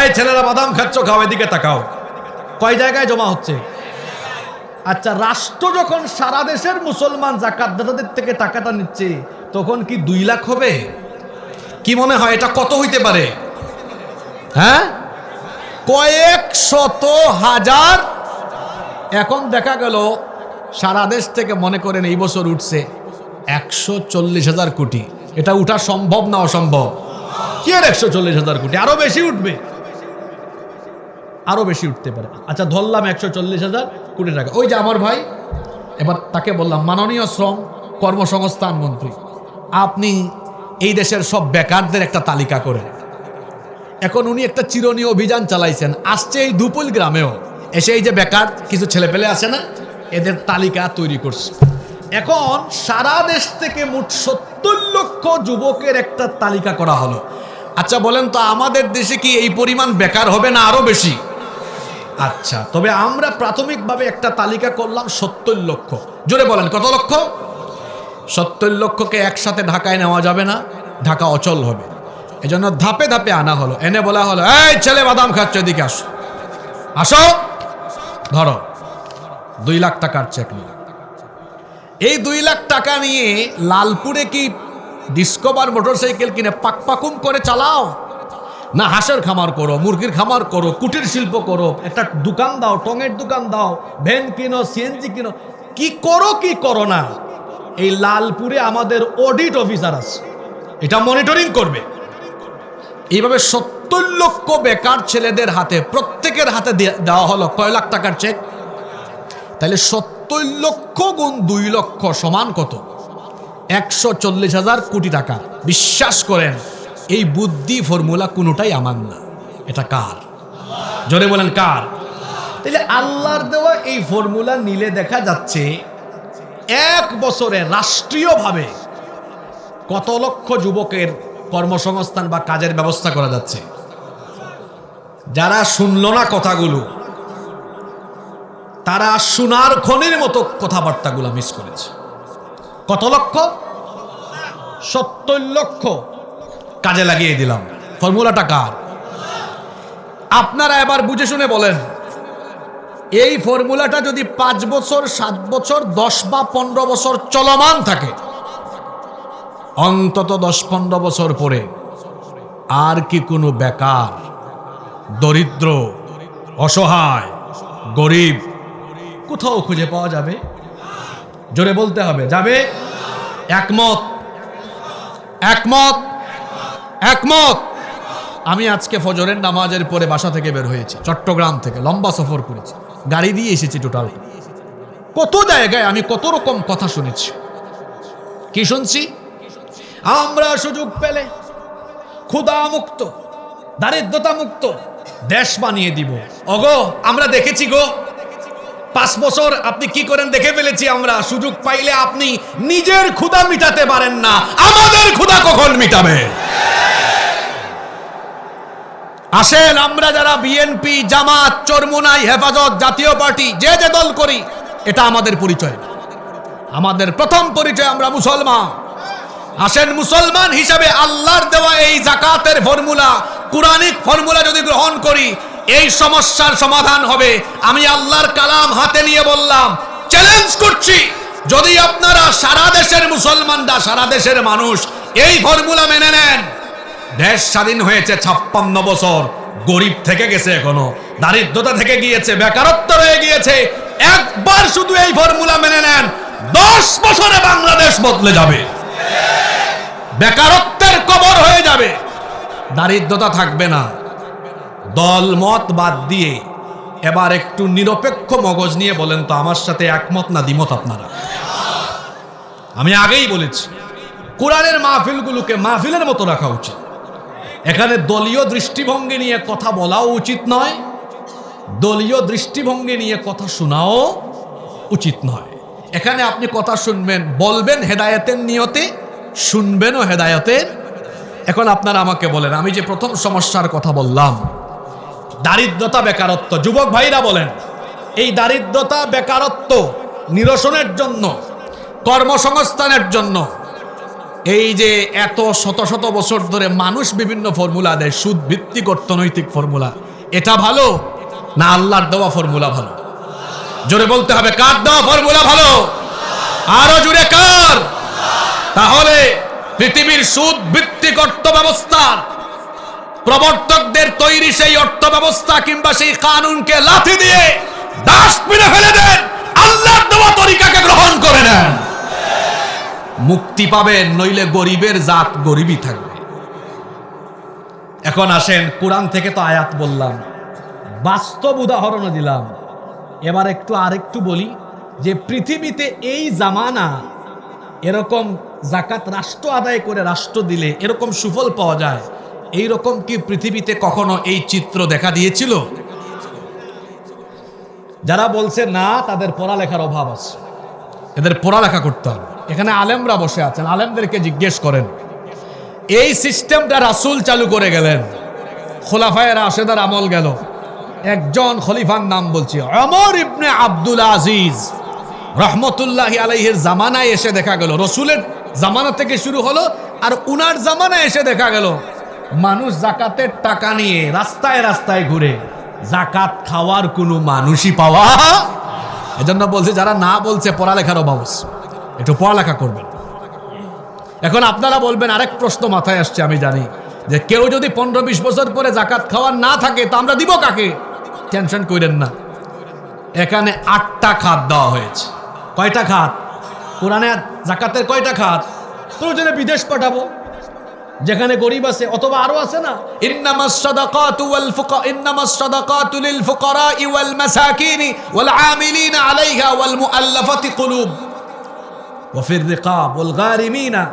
এই ছেলেরা বাদাম খাচ্ছ, খাও, এদিকে তাকাও, কয় জায়গায় জমা হচ্ছে? আচ্ছা, রাষ্ট্র যখন সারা দেশের মুসলমান জাকাত দাতাদের থেকে টাকাটা নিচ্ছে, তখন কি 2 লাখ হবে? কি মনে হয় এটা কত হইতে পারে? হ্যাঁ, কয়েক শত হাজার। এখন দেখা গেল সারা দেশ থেকে, মনে করেন এই বছর উঠছে 140,000 কোটি। এটা উঠা সম্ভব না অসম্ভব? কি আর 140,000 কোটি, আরো বেশি উঠবে, আরো বেশি উঠতে পারে। আচ্ছা, ধরলাম 140,000 কোটি টাকা। ওই যে আমার ভাই, এবার তাকে বললাম, মাননীয় শ্রম কর্মসংস্থান মন্ত্রী, আপনি এই দেশের সব বেকারদের একটা তালিকা করেন। এখন উনি একটা চিরনীয় অভিযান চালাইছেন, আসছে এই দুপুল গ্রামেও এসে এই যে বেকার কিছু ছেলেপেলে আছে না, এদের তালিকা তৈরি করছে। এখন সারা দেশ থেকে মোট 70 লক্ষ যুবকের একটা তালিকা করা হলো। আচ্ছা বলেন তো, আমাদের দেশে কি এই পরিমাণ বেকার হবে না আরো বেশি? আচ্ছা, তবে আমরা প্রাথমিকভাবে একটা তালিকা করলাম 70 লক্ষ। জোরে বলেন, কত লক্ষ? 70 লক্ষকে একসাথে ঢাকায় নেওয়া যাবে না, ঢাকা অচল হবে। এজন্য ধাপে ধাপে আনা হলো। এনে বলা হলো, এই ছেলে বাদাম খাচ্ছ, এদিকে আসো, আসো, ধরো 2 লাখ টাকার চেক নিয়ে। এই 2 লাখ টাকা নিয়ে লালপুরে কি ডিসকভার মোটরসাইকেল কিনে পাকপাকুম করে চালাও, না হাঁসের খামার করো, মুরগির খামার করো, কুটির শিল্প করো, একটা দোকান দাও, টঙের দোকান দাও, ভ্যান কিনো, সিএনজি কিনো, কি করো কি করো না, এই লালপুরে আমাদের অডিট অফিসার আছে, এটা মনিটরিং করবে। এইভাবে 70 70 লক্ষ বেকার ছেলেদের হাতে প্রত্যেকের হাতে দেওয়া হলো কয় লাখ টাকার চেক, তাহলে 70 লক্ষ গুণ 2 লক্ষ সমান কত? 140,000 কোটি টাকা। বিশ্বাস করেন এই বুদ্ধি ফর্মুলা কোনোটাই আমার না, এটা কার? জোরে বলেন কার? তাহলে আল্লাহর দেওয়া এই ফর্মুলা নিলে দেখা যাচ্ছে 1 বছরে রাষ্ট্রীয়ভাবে কত লক্ষ যুবকের কর্মসংস্থান বা কাজের ব্যবস্থা করা যাচ্ছে। যারা শুনল না কথাগুলো তারা সোনার খনির মতো কথাবার্তাগুলো মিস করেছে। কত লক্ষ? 70 লক্ষ কাজে লাগিয়ে দিলাম। ফর্মুলাটা কার? আপনারা এবার বুঝে শুনে বলেন, এই ফর্মুলাটা যদি 5 বছর 7 বছর 10 বা 15 বছর চলমান থাকে, অন্তত 10-15 বছর পরে আর কি কোনো বেকার, দরিদ্র, অসহায়, গরিব কোথাও খুঁজে পাওয়া যাবে? জোরে বলতে হবে, যাবে? একমত? একমত? একমত? আমি আজকে ফজরের নামাজের পরে বাসা থেকে বের হয়েছি, চট্টগ্রাম থেকে লম্বা সফর করেছি, গাড়ি দিয়ে এসেছি টোটাল। কত জায়গায় আমি কত রকম কথা শুনেছি। কি শুনছি? আমরা সুযোগ পেলে ক্ষুধা মুক্ত, দারিদ্রতা মুক্ত দেশ বানিয়ে দিব। ওগো আমরা দেখেছি গো, 5 বছর আপনি কি করেন দেখে ফেলেছি আমরা। সুযোগ পাইলে আপনি নিজের ক্ষুধা মিটাতে পারেন না, আমাদের ক্ষুধা কখন মিটাবে? আসেন আমরা যারা বিএনপি, জামাত, চরমুনাই, হেফাজত, জাতীয় পার্টি যে যে দল করি, এটা আমাদের পরিচয়। আমাদের প্রথম পরিচয় আমরা মুসলমান। আসেন মুসলমান হিসাবে আল্লাহর দেওয়া এই যাকাতের ফর্মুলা, কুরআনিক ফর্মুলা যদি গ্রহণ করি, এই সমস্যার সমাধান হবে। আমি আল্লাহর কালাম হাতে নিয়ে বললাম, চ্যালেঞ্জ করছি, যদি আপনারা সারা দেশের মুসলমানরা, সারা দেশের মানুষ এই ফর্মুলা মেনে নেন, দেশ স্বাধীন হয়েছে 56 বছর, গরিব থেকে গেছে, এখনো দারিদ্রতা থেকে গিয়েছে, বেকারত্ব রয়ে গিয়েছে। একবার শুধু এই ফর্মুলা মেনে নেন, 10 বছরে বাংলাদেশ বদলে যাবে, বেকারত্বের কবর হয়ে যাবে, দারিদ্রতা থাকবে না। দল মত বাদ দিয়ে এবার একটু নিরপেক্ষ মগজ নিয়ে বলেন তো, আমার সাথে একমত না দ্বিমত আপনারা? আমি আগেই বলেছি, কোরআনের মাহফিলগুলোকে মাহফিলের মতো রাখা উচিত। এখানে দলীয় দৃষ্টিভঙ্গি নিয়ে কথা বলাও উচিত নয়, দলীয় দৃষ্টিভঙ্গি নিয়ে কথা শোনাও উচিত নয়। এখানে আপনি কথা শুনবেন, বলবেন হেদায়েতের নিয়তে, শুনবেনও হেদায়েতের। এখন আপনারা আমাকে বলেন, আমি যে প্রথম সমস্যার কথা বললাম, দারিদ্রতা, বেকারত্ব, যুবক ভাইরা বলেন, এই দারিদ্রতা বেকারত্ব নিরসনের জন্য, কর্মসংস্থানের জন্য, এই যে এত শত শত বছর ধরে মানুষ বিভিন্ন ফর্মুলা দেয়, সুদ ভিত্তিক অর্থনৈতিক ফর্মুলা, এটা ভালো না আল্লাহর দেওয়া ফর্মুলা ভালো? জোরে বলতে হবে, কার দেওয়া ফর্মুলা ভালো? আরো জোরে কার? তাহলে পৃথিবীর সুদ ভিত্তিক অর্থ ব্যবস্থার প্রবর্তকদের তৈরি সেই অর্থ ব্যবস্থা কিংবা সেই কানুনকে লাথি দিয়ে ডাস্টবিনে ফেলে দেন, আল্লাহর দেওয়া তরিকাকে গ্রহণ করে নেন, মুক্তি পাবেন। নইলে গরিবের জাত গরিবই থাকবে। এখন আসেন, কোরআন থেকে তো আয়াত বললাম, বাস্তব উদাহরণও দিলাম। এবার একটু আরেকটু বলি যে পৃথিবীতে এই জামানা এরকম যাকাত রাষ্ট্র আদায় করে রাষ্ট্র দিলে এরকম সুফল পাওয়া যায়, এই রকম কি পৃথিবীতে কখনো এই চিত্র দেখা দিয়েছিল? যারা বলছে না, তাদের পড়ালেখার অভাব আছে, এদের পড়ালেখা করতে হবে। এখানে আলেমরা বসে আছেন, আলেমদেরকে জিজ্ঞেস করেন, এই সিস্টেমটা রাসূল চালু করে গেলেন, খোলাফায়ে রাশেদার আমল গেল, একজন খলিফার নাম বলছি ওমর ইবনে আব্দুল আজিজ রহমতুল্লাহি আলাইহির জামানায় এসে দেখা গেল, রসুলের জামানা থেকে শুরু হলো, আর উনার জামানায় এসে দেখা গেল মানুষ যাকাতের টাকা নিয়ে রাস্তায় রাস্তায় ঘুরে, যাকাত খাওয়ার কোনো মানুষই পাওয়া। এজন্য বলছে, যারা না বলছে পড়ালেখার অভাব, একটু পড়ালেখা করবেন। এখন আপনারা বলবেন, আরেক প্রশ্ন মাথায় আসছে, আমি জানি যে কেউ যদি 15-20 বছর পরে যাকাত খাওয়ার না থাকে, তা আমরা দিব কাকে? টেনশন করেন না, এখানে 8টা খাত দেওয়া হয়েছে। কয়টা খাত? কোরআনে যাকাতের কয়টা খাত? প্রয়োজনে বিদেশ পাঠাবো, যেখানে গরিব আছে অথবা আরো আছে না, ইন্নামাস সাদাকাতু লিল ফুকারাই ওয়াল মাসাকিনি ওয়াল আমিলিনা আলাইহা ওয়াল মুআল্লাফাতি কুলুব ওয়া ফির রিকাব ওয়াল গারিমিনা,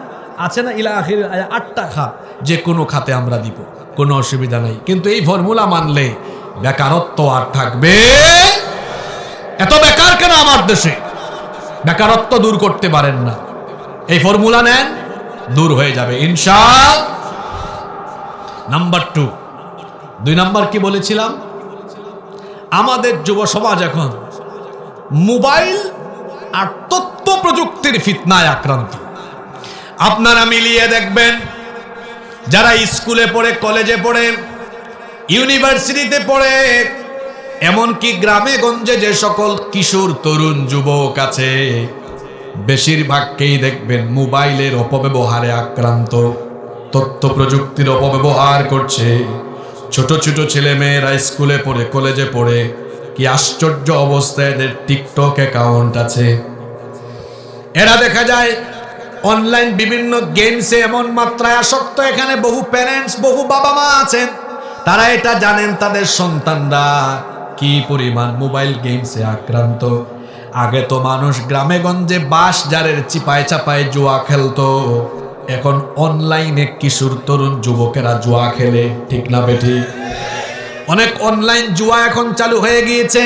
আছে না ইলা আখির আয়া 8টা খাত, যে কোনো খাতে আমরা দিব, কোনো অসুবিধা নাই। কিন্তু এই ফর্মুলা মানলে বেকারত্ব আর থাকবে। এত বেকার কেন আমার দেশে? বেকারত্ব দূর করতে পারেন না, এই ফর্মুলা নেন, দূর হয়ে যাবে ইনশাআল্লাহ। নাম্বার 2 নাম্বার কি বলেছিলাম? আমাদের যুব সমাজ এখন মোবাইল আর তথ্য প্রযুক্তির ফিতনায় আক্রান্ত। আপনারা মিলিয়ে দেখবেন, যারা স্কুলে পড়ে, কলেজে পড়ে, ইউনিভার্সিটিতে পড়ে, এমনকি গ্রামে গঞ্জে যে সকল কিশোর তরুণ যুবক আছে, বেশিরভাগকেই দেখবেন মোবাইলের অপব্যবহারে আক্রান্ত, তথ্য প্রযুক্তির অপব্যবহার করছে। ছোট ছোট ছেলে মেয়েরা স্কুলে পড়ে, কলেজে পড়ে, কি আশ্চর্য অবস্থায় এদের টিকটক অ্যাকাউন্ট আছে। এরা দেখা যায় অনলাইন বিভিন্ন গেমসে এমন মাত্রায় আসক্ত, এখানে বহু প্যারেন্টস, বহু বাবা মা আছেন, তারা এটা জানেন তাদের সন্তানরা কি পরিমাণ মোবাইল গেমসে আক্রান্ত। আগে তো মানুষ গ্রামে গঞ্জে বাঁশ জারের চিপায় চাপায় জুয়া খেলতো, এখন অনলাইনে কিশোর তরুণ যুবকেরা জুয়া খেলে, ঠিক না বেঠি? অনেক অনলাইন জুয়া এখন চালু হয়ে গিয়েছে,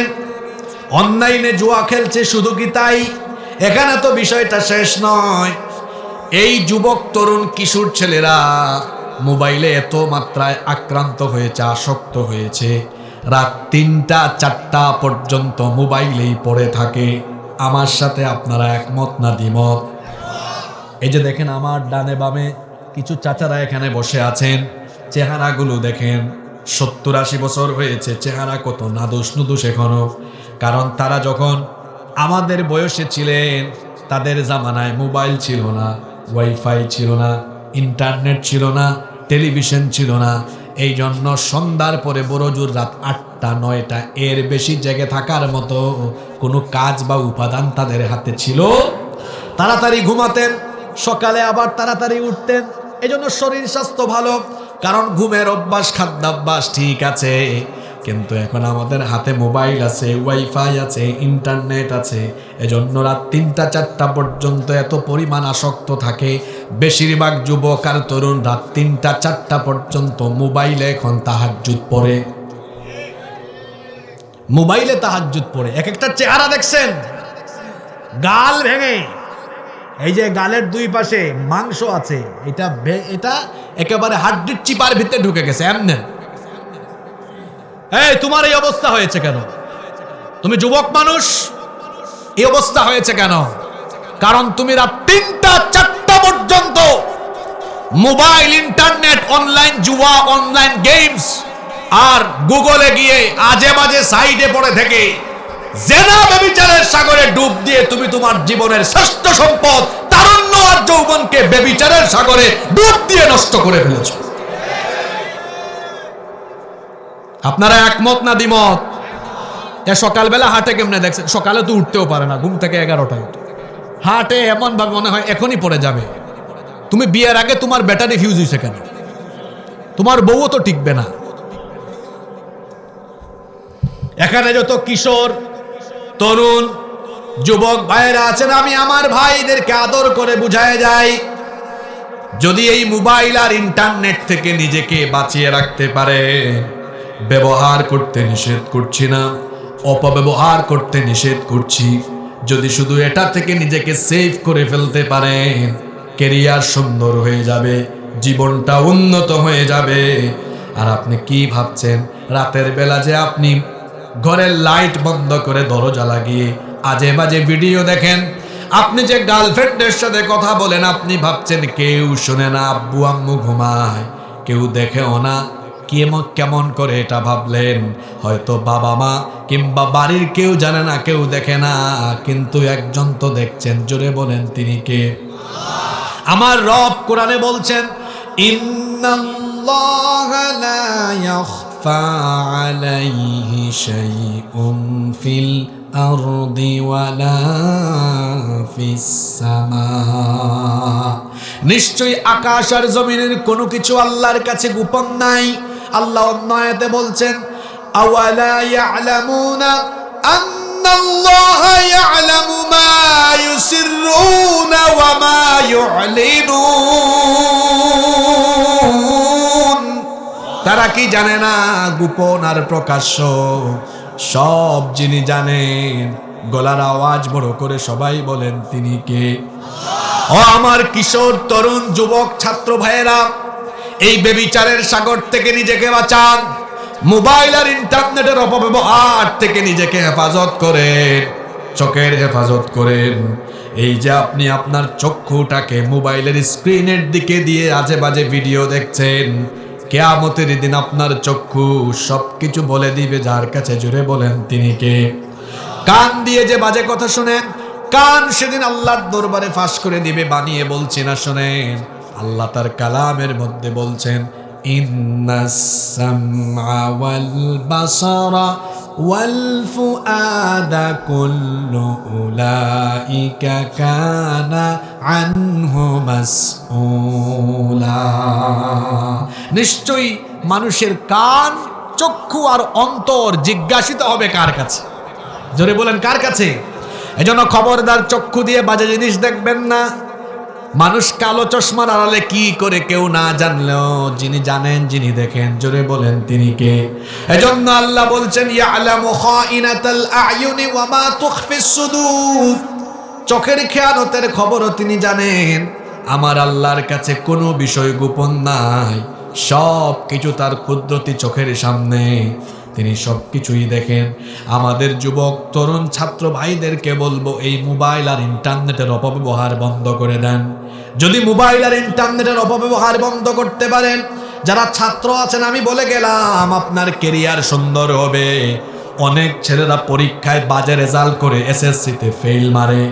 অনলাইনে জুয়া খেলছে। শুধু কি তাই? এখানে তো বিষয়টা শেষ নয়। এই যুবক তরুণ কিশোর ছেলেরা মোবাইলে এত মাত্রায় আক্রান্ত হয়েছে, আসক্ত হয়েছে, রাত 3টা 4টা পর্যন্ত মোবাইলেই পড়ে থাকে। আমার সাথে আপনারা একমত না দ্বিমত? এই যে দেখেন আমার ডানে বামে কিছু চাচারা এখানে বসে আছেন, চেহারাগুলো দেখেন, 70-80 বছর হয়েছে, চেহারা কত নাদুস নুদুস এখনো। কারণ তারা যখন আমাদের বয়সে ছিলেন, তাদের জামানায় মোবাইল ছিল না, ওয়াইফাই ছিল না, ইন্টারনেট ছিল না, টেলিভিশন ছিল না। এই জন্য সন্ধ্যার পরে বড়জোর রাত 8টা 9টা এর বেশি জেগে থাকার মতো কোনো কাজ বা উপাদান তাদের হাতে ছিল। তাড়াতাড়ি ঘুমাতেন, সকালে আবার তাড়াতাড়ি উঠতেন, এজন্য শরীর স্বাস্থ্য ভালো, কারণ ঘুমের অভ্যাস, খাদ্যাভ্যাস ঠিক আছে। কিন্তু এখন আমাদের হাতে মোবাইল আছে, ওয়াইফাই আছে, ইন্টারনেট আছে, এজন্য রাত 3টা 4টা পর্যন্ত এত পরিমাণ আসক্ত থাকে। বেশিরভাগ যুবক আর তরুণ রাত 3টা 4টা পর্যন্ত মোবাইলে এখন তাহাজ্জুদ পড়ে, মোবাইলে তাহাজ্জুদ পড়ে। এক একটা চেহারা দেখছেন, গাল ভেঙে, এই যে গালের 2 পাশে মাংস আছে, এটা একেবারে হাড্ডির চিপার ভিতরে ঢুকে গেছে এমনে। এই তোমার এই অবস্থা হয়েছে কেন? তুমি যুবক মানুষ, এই অবস্থা হয়েছে কেন? কারণ তুমি রাত 3টা 4টা পর্যন্ত মোবাইল, ইন্টারনেট, অনলাইন জুয়া, অনলাইন গেমস আর গুগলে গিয়ে আজে বাজে সাইডে পড়ে থেকে জেনা ব্যভিচারের সাগরে ডুব দিয়ে তুমি তোমার জীবনের শ্রেষ্ঠ সম্পদ তারুণ্য আর যৌবনকে ব্যভিচারের সাগরে ডুব দিয়ে নষ্ট করে ফেলেছ। আপনারা একমত না দ্বিমত? এ সকালবেলা হাটে কেমনে দেখছেন? সকালে তো উঠতেও পারে না, ঘুম থেকে 11টায় উঠে হাটে, এমন ভাবে মনে হয় এখনই পড়ে যাবে। তুমি বিয়ের আগে তোমার ব্যাটারি ফিউজ হয়েছে কেন? তোমার বউও তো টিকবে না। এখানে যত কিশোর তরুণ যুবক ভাইয়েরা আছেন, আমি আমার ভাইদেরকে আদর করে বুঝায় যাই, যদি এই মোবাইল আর ইন্টারনেট থেকে নিজেকে বাঁচিয়ে রাখতে পারে, ব্যবহার করতে নিষেধ করছি না, অপব্যবহার করতে নিষেধ করছি, যদি শুধু এটা থেকে নিজেকে সেভ করে ফেলতে পারেন, ক্যারিয়ার সুন্দর হয়ে যাবে, জীবনটা উন্নত হয়ে যাবে। আর আপনি কি ভাবছেন রাতের বেলা যে আপনি ঘরের লাইট বন্ধ করে দরজা লাগিয়ে আজে বাজে ভিডিও দেখেন, আপনি যে গার্লফ্রেন্ডের সাথে কথা বলেন, আপনি ভাবছেন কেউ শুনে না, আব্বু আম্মু ঘুমায়, কেউ দেখেও না, কেমন করে এটা ভাবলেন? হয়তো বাবা মা কিংবা বাড়ির কেউ জানে না, কেউ দেখে না, কিন্তু একজন তো দেখছেন। জোরে বলেন তিনি কে? আমার রব কোরআনে বলছেন, ইন্নাল্লাহা লা ইয়াখফা আলাইহি শাইউন ফিল আরদি ওয়ালা ফিস সামা। নিশ্চয়ই আকাশ আর জমিনের কোনো কিছু আল্লাহর কাছে গোপন নাই। আল্লাহ অন্য আয়াতে বলছেন, আওয়ালা ইয়ালামুনা আন্নাল্লাহা ইয়ালামু মা ইউসিররুনা ওয়া মা ইউলিনুন। তারা কি জানে না গোপন আর প্রকাশ্য সব যিনি জানেন। গলার আওয়াজ বড় করে সবাই বলেন, তিনি কে? ও আমার কিশোর, তরুণ, যুবক, ছাত্র ভাইয়েরা, এই বেবিচারের সাগর থেকে নিজেকে বাঁচান। মোবাইল আর ইন্টারনেটের অপব্যবহার থেকে নিজেকে হেফাজত করেন, চোখের হেফাজত করেন। এই যে আপনি আপনার চক্ষুটাকে মোবাইলের স্ক্রিনের দিকে দিয়ে আজে বাজে ভিডিও দেখছেন, কিয়ামতের দিন আপনার চক্ষু সবকিছু বলে দিবে যার কাছে। জুড়ে বলেন, তিনি কে? কান দিয়ে যে বাজে কথা শুনেন, কান সেদিন আল্লাহর দরবারে ফাঁস করে দিবে। বানিয়ে বলছি না, শোনেন। আল্লাহ তার কালামের মধ্যে বলছেন, ইন্নাস সামআ ওয়াল বাসারা ওয়াল ফুআদা কুল্লু উলাইকা কানা আনহু মাসউলা। নিশ্চয়ই মানুষের কান, চক্ষু আর অন্তর জিজ্ঞাসিত হবে কার কাছে? জোরে বলেন, কার কাছে? এজন্য খবরদার চক্ষু দিয়ে বাজে জিনিস দেখবেন না। মানুষ কালো চশমার আড়ালে কি করে কেউ না জানলেও যিনি জানেন, যিনি দেখেন, জোরে বলেন, তিনি কে? এজন্য আল্লাহ বলছেন, ইয়ালামু খাইনাতাল আয়ুনি ওয়া মা তুখফিস সুদূর। চোখের খেয়ানতের খবরও তিনি জানেন। আমার আল্লাহর কাছে কোনো বিষয় গোপন নাই, সব কিছু তার কুদরতি চোখের সামনে, তিনি সব কিছুই দেখেন। আমাদের যুবক, তরুণ, ছাত্র ভাইদেরকে বলবো, এই মোবাইল আর ইন্টারনেটের অপব্যবহার বন্ধ করে দেন। যদি মোবাইল আর ইন্টারনেটের অপব্যবহার বন্ধ করতে পারেন, যারা ছাত্র আছেন, আমি বলে গেলাম, আপনার কেরিয়ার সুন্দর হবে। অনেক ছেলেরা পরীক্ষায় বাজে রেজাল্ট করে এসএসসিতে ফেল মারে,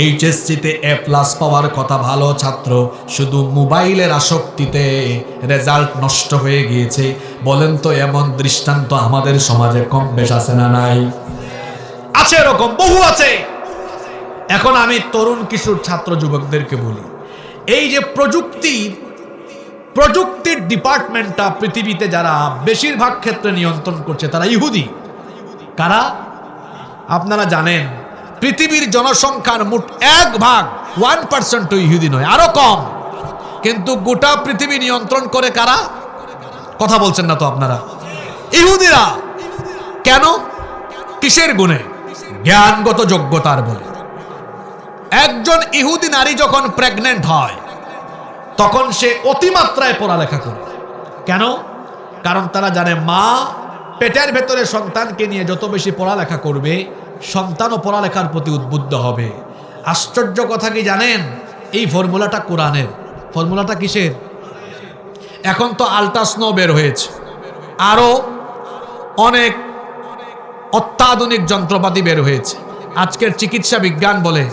এইচএসসিতে এ প্লাস পাওয়ার কথা, ভালো ছাত্র, শুধু মোবাইলের আসক্তিতে রেজাল্ট নষ্ট হয়ে গিয়েছে। বলেন তো, এমন দৃষ্টান্ত আমাদের সমাজে কম বেশ আছে না নাই? আছে, এরকম বহু আছে। এখন আমি তরুণ, কিশোর, ছাত্র, যুবকদেরকে বলি, এই যে প্রযুক্তির ডিপার্টমেন্টটা পৃথিবীতে যারা বেশিরভাগ ক্ষেত্রে নিয়ন্ত্রণ করছে, তারা ইহুদি। কারা? আপনারা জানেন, পৃথিবীর জনসংখ্যার মোট 1% ইহুদি নয়, আরো কম। কিন্তু গোটা পৃথিবী নিয়ন্ত্রণ করে কারা? কথা বলছেন না তো আপনারা? ইহুদিরা। কেন? কিসের গুণে? জ্ঞানগত যোগ্যতার বলে। একজন ইহুদি নারী যখন প্রেগনেন্ট হয়, তখন সে অতিমাত্রায় পড়ালেখা করে। কেন? কারণ তারা জানে, মা পেটের ভেতরে সন্তানকে নিয়ে যত বেশি পড়ালেখা করবে, সন্তানও পড়ালেখার প্রতি উদ্বুদ্ধ হবে। আশ্চর্য কথা কি জানেন? এই ফর্মুলাটা কোরআনের। ফর্মুলাটা কিসের? এখন তো আল্ট্রাসাউন্ড বের হয়েছে, আরো অনেক অত্যাধুনিক যন্ত্রপাতি বের হয়েছে। আজকের চিকিৎসা বিজ্ঞান বলে,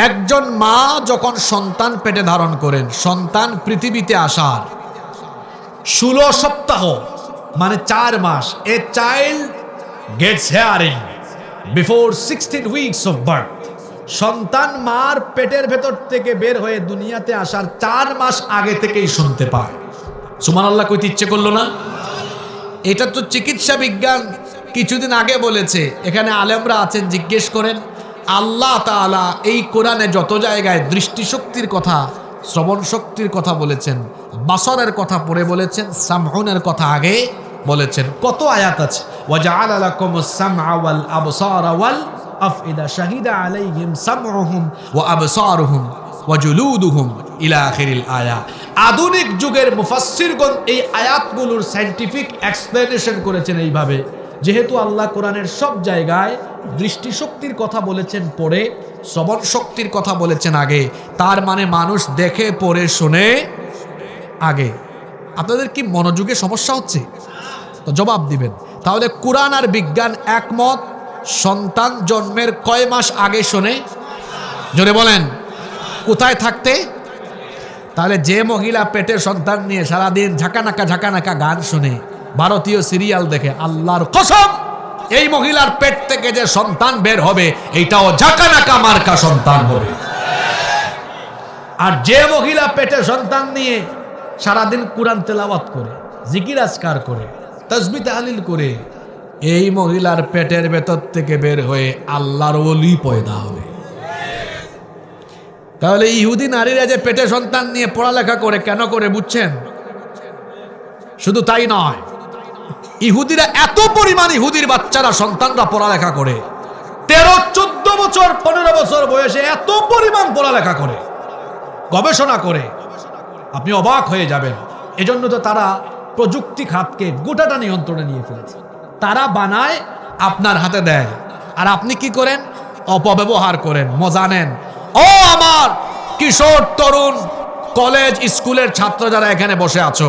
একজন মা যখন সন্তান পেটে ধারণ করেন, সন্তান পৃথিবীতে আসার 16 সপ্তাহ মানে 4 মাস, a child gets hearing before 16 weeks of birth. সন্তান মার পেটের ভেতর থেকে বের হয়ে দুনিয়াতে আসার 4 মাস আগে থেকেই শুনতে পায়। সুবহানাল্লাহ কইতে ইচ্ছে করলো না? এটা তো চিকিৎসা বিজ্ঞান কিছুদিন আগে বলেছে। এখানে আলেমরা আছেন, জিজ্ঞেস করেন। আল্লাহ তাআলা এই কোরআনে যত জায়গায় দৃষ্টিশক্তির কথা, শ্রবণ শক্তির কথা বলেছেন, বাসরের কথা পরে বলেছেন, সামউনের কথা আগে বলেছেন। কত আয়াত আছে, ওয়াজআলা লাকুমুস সামআ ওয়াল আবসারা ওয়াল আফইদা শাহিদা আলাইহিম সামউহুম ওয়া আবসারুহুম ওয়া জুলুদুহুম ইলা আখিরিল আয়া। আধুনিক যুগের মুফাসসিরগণ এই আয়াতগুলোর সায়েন্টিফিক এক্সপ্লেনেশন করেছেন এইভাবে, যেহেতু আল্লাহ কোরআনের সব জায়গায় দৃষ্টিশক্তির কথা বলেছেন পরে, শ্রবণ শক্তির কথা বলেছেন আগে, তার মানে মানুষ দেখে পড়ে শুনে আগে। আপনাদের কি মনোযোগে সমস্যা হচ্ছে? তো জবাব দিবেন। তাহলে কোরআন আর বিজ্ঞান একমত, সন্তান জন্মের কয় মাস আগে শোনে? জোরে বলেন। কোথায় থাকতে? তাহলে যে মহিলা পেটের সন্তান নিয়ে সারাদিন ঝাঁকানাকা গান শুনে, ভারতীয় সিরিয়াল দেখে, আল্লাহর কসম এই মহিলার পেট থেকে যে সন্তান বের হবে এইটাও ঝাঁকানাকা মার্কা সন্তান হবে। আর যে মহিলা পেটে সন্তান নিয়ে সারাদিন কুরআন তেলাওয়াত করে, জিকির আজকার করে, তাসবিহ তাহলিল করে, এই মহিলার পেটের ভেতর থেকে বের হয়ে আল্লাহর ওলি পয়দা হবে। তাহলে ইহুদি নারীরা যে পেটে সন্তান নিয়ে পড়ালেখা করে কেন করে বুঝছেন? শুধু তাই নয়, ইহুদিরা এত পরিমাণ, ইহুদির বাচ্চারা সন্তানরা পড়ালেখা করে 13, 14 বছর, 15 বছর বয়সে এত পরিমাণ পড়ালেখা করে, গবেষণা করে, আপনি অবাক হয়ে যাবেন। এজন্য তো তারা প্রযুক্তি খাতকে গোটাটা নিয়ন্ত্রণে নিয়ে ফেলেছে। তারা বানায়, আপনার হাতে দেয়, আর আপনি কি করেন? অপব্যবহার করেন, মজা নেন। ও আমার কিশোর তরুণ কলেজ স্কুলের ছাত্র যারা এখানে বসে আছো,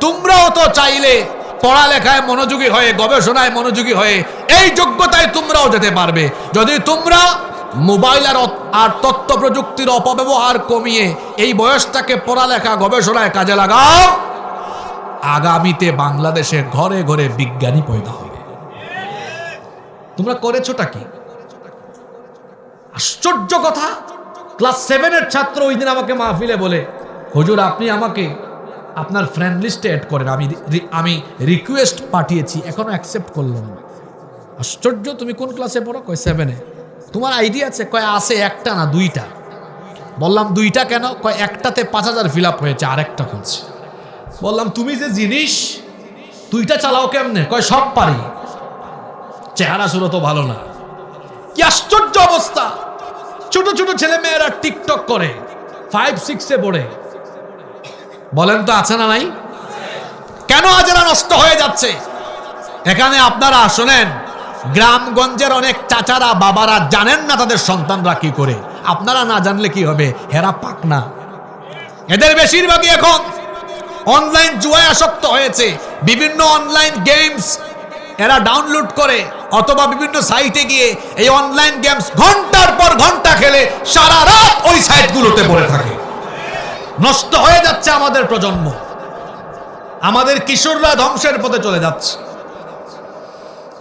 তোমরাও তো চাইলে পড়ালেখায় মনোযোগী হয়ে, গবেষণায় মনোযোগী হয়ে এই যোগ্যতায় তোমরাও যেতে পারবে, যদি তোমরা মোবাইল আর তথ্য প্রযুক্তির অপব্যবহার কমিয়ে এই বয়সটাকে পড়ালেখা গবেষণায় কাজে লাগাও। আগামীতে বাংলাদেশে ঘরে ঘরে বিজ্ঞানী পয়দা হবে। তোমরা করেছোটা কি? আশ্চর্য কথা, ক্লাস 7-এর ছাত্র ওই দিন আমাকে মাহফিলে বলে, হুজুর আপনি আমাকে আপনার ফ্রেন্ড লিস্টে অ্যাড করেন, আমি রিকোয়েস্ট পাঠিয়েছি, এখনো অ্যাকসেপ্ট করলাম না। আশ্চর্য, তুমি কোন ক্লাসে পড়ো? কয় 7-এ। তোমার আইডিয়া আছে? কয় আছে, একটা না 2টা। বললাম 2টা কেন? কয় একটাতে 5000 ফিল আপ হয়েছে, আরেকটা খুঁজছে। বললাম তুমি যে জিনিস 2টা চালাও কেমনে? কয় সব পারি। চেহারা সুরত তো ভালো না। কি আশ্চর্য অবস্থা! ছোট ছোট ছেলে মেয়েরা টিকটক করে, 5-6-এ পড়ে। বলেন তো আছে না নাই? কেন আজ এরা নষ্ট হয়ে যাচ্ছে? এখানে আপনারা শোনেন, গ্রামগঞ্জের অনেক চাচারা বাবারা জানেন না তাদের সন্তানরা কি করে। আপনারা না জানলে কি হবে? হেরা পাক না। এদের বেশিরভাগই এখন অনলাইন জুয়ায় আসক্ত হয়েছে। বিভিন্ন অনলাইন গেমস এরা ডাউনলোড করে, অথবা বিভিন্ন সাইটে গিয়ে এই অনলাইন গেমস ঘন্টার পর ঘন্টা খেলে সারা রাত ওই সাইটগুলোতে পড়ে থাকে। নষ্ট হয়ে যাচ্ছে আমাদের প্রজন্ম, আমাদের কিশোররা ধ্বংসের পথে চলে যাচ্ছে।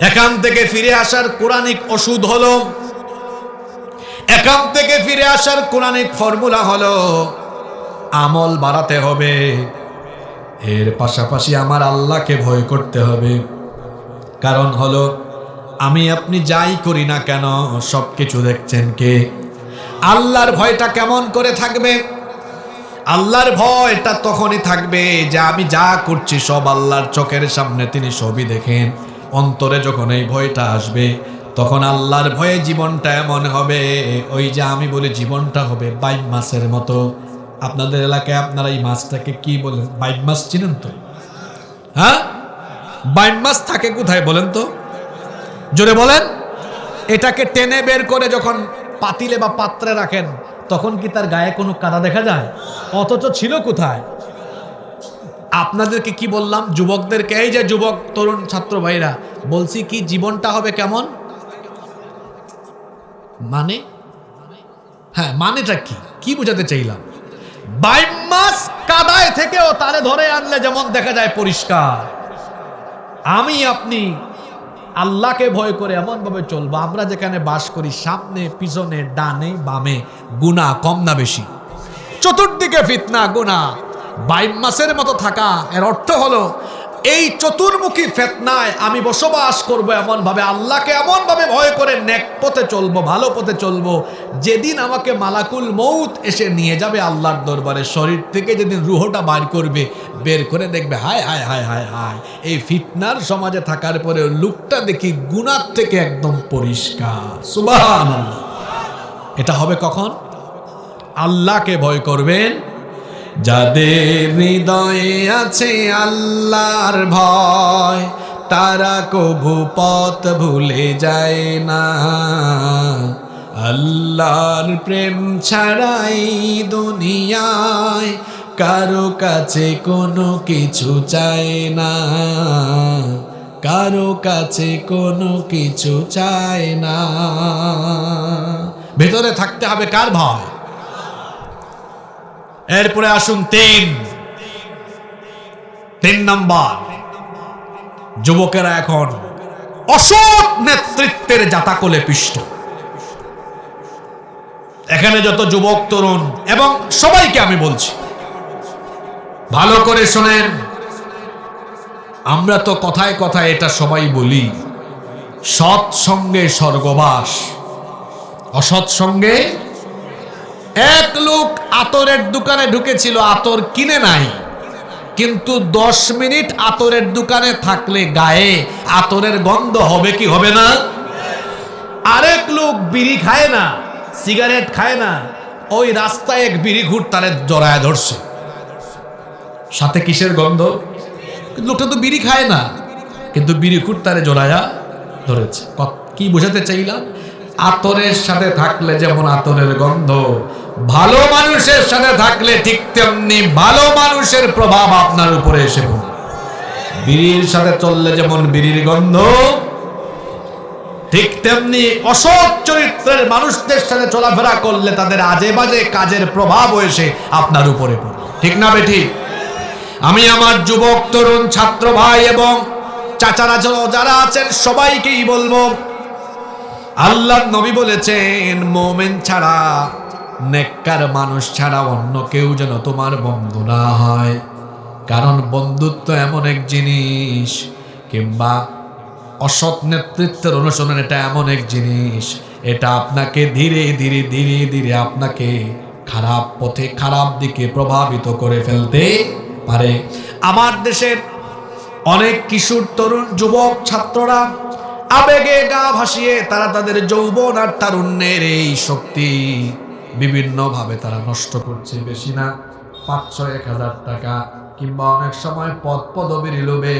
এখান থেকে ফিরে আসার কোরআনিক ওষুধ হলো, এখান থেকে ফিরে আসার কোরআনিক ফর্মুলা হলো আমল বাড়াতে হবে, এর পাশাপাশি আমার আল্লাহকে ভয় করতে হবে। কারণ হলো আমি আপনি যাই করি না কেন সবকিছু দেখছেন কে? আল্লাহর ভয়টা কেমন করে থাকবে? আল্লাহর ভয়টা তখনই থাকবে যে আমি যা করছি সব আল্লাহর চোখের সামনে, তিনি সবই দেখেন। অন্তরে যখন এই ভয়টা আসবে তখন আল্লাহর ভয়ে জীবনটা এমন হবে, ওই যে আমি বলি জীবনটা হবে বাইম মাছের মতো। আপনাদের এলাকায় আপনারা এই মাছটাকে কি বলেন? বাইম মাছ চিনেন তো? হ্যাঁ, বাইম মাছ থাকে কোথায় বলেন তো? জোরে বলেন। এটাকে টেনে বের করে যখন পাতিলে বা পাত্রে রাখেন তখন কি তার গায়ে কোনো কাদা দেখা যায়? অথচ ছিল কোথায়? আপনাদেরকে কি বললাম? যুবকদেরকে, এই যে যুবক তরুণ ছাত্র ভাইরা, বলছি কি জীবনটা হবে কেমন? মানে হ্যাঁ, মানেটা কি কি বোঝাতে চাইলাম? বাইম মাছ কাদায় থেকেও তারে ধরে আনলে যেমন দেখা যায় পরিষ্কার, আমি আপনি আল্লাহকে ভয় করে এমন ভাবে চলবো, আমরা যেখানে বাস করি সামনে পিছনে ডানে বামে গুনাহ কম না বেশি, চতুর্দিকে ফিতনা গুনাহ, বাইম মাছের মতো থাকা। এর অর্থ হলো এই চতুর্মুখী ফিতনায় আমি বসবাস করব এমন ভাবে, আল্লাহকে এমন ভাবে ভয় করে নেক পথে চলবো, ভালো পথে চলবো, যেদিন আমাকে মালাকুল মউত এসে নিয়ে যাবে আল্লাহর দরবারে, শরীর থেকে যেদিন রুহটা বার করবে, বের করে দেখবে হায় হায় হায় হায় হায়, এই ফিতনার সমাজে থাকার পরে লুকটা দেখি গুনাহ থেকে একদম পরিষ্কার। সুবহানাল্লাহ। এটা হবে কখন? আল্লাহকে ভয় করবেন যাদের হৃদয়ে আছে আল্লাহর ভয়, তারা কভু পথ ভুলে যায় না। আল্লাহর প্রেম ছাড়াই দুনিয়ায় কারো কাছে কোনো কিছু চায় না, কারো কাছে কোনো কিছু চায় না। ভেতরে থাকতে হবে কার ভয়? এরপরে আসুন 3 নাম্বার, যুবকেরা এখন অসৎ নেতৃত্বের জাতাকলে পিষ্ট। এখানে যত যুবক তরুণ এবং সবাইকে আমি বলছি, ভালো করে শোনেন। আমরা তো কথায় কথায় এটা সবাই বলি, সৎ সঙ্গে স্বর্গবাস, অসৎ সঙ্গে। এক লোক আতরের দোকানে ঢুকেছিল, আতর কিনে নাই, কিন্তু 10 মিনিট আতরের দোকানে থাকলে গায়ে আতরের গন্ধ হবে কি হবে না? আরেক লোক বিড়ি খায় না, সিগারেট খায় না, ওই রাস্তায় এক বিড়ি ঘুর তারে জড়ায় ধরছে, সাথে কিসের গন্ধ? লোকটা তো বিড়ি খায় না, কিন্তু বিড়ি ঘুর তারে জড়ায়া ধরেছে। কি বোঝাতে চাইলাম? আতরের সাথে থাকলে যেমন আতরের গন্ধ, ভালো মানুষের সাথে থাকলে ঠিক তেমনি ভালো মানুষের প্রভাব আপনার উপরে এসে পড়ে। বিড়ির সাথে চললে যেমন বিড়ির গন্ধ, ঠিক তেমনি অসৎ চরিত্রের মানুষদের সাথে চলাফেরা করলে তাদের আজে বাজে কাজের প্রভাব এসে আপনার উপরে পড়ে। ঠিক না বেঠিক? আমি আমার যুবক তরুণ ছাত্র ভাই এবং চাচারা যারা আছেন সবাইকেই বলবো, আল্লাহর নবী বলেছেন, মুমিন ছাড়া, নেককার মানুষ ছাড়া অন্য কেউ যেন তোমার বন্ধু না হয়। কারণ বন্ধুত্ব এমন এক জিনিস, কিংবা অসৎ নেতৃত্বের অনুসরণ এটা এমন এক জিনিস, এটা আপনাকে ধীরে ধীরে ধীরে ধীরে আপনাকে খারাপ পথে, খারাপ দিকে প্রভাবিত করে ফেলতে পারে। আমার দেশের অনেক কিশোর তরুণ যুবক ছাত্ররা আবেগে গা ভাসিয়ে তারা তাদের যৌবন আর তারুণ্যের এই শক্তি বিভিন্ন ভাবে তারা নষ্ট করছে। বেশি না 500-1000 টাকা কিংবা অনেক সময় পদ পদবীর লোভে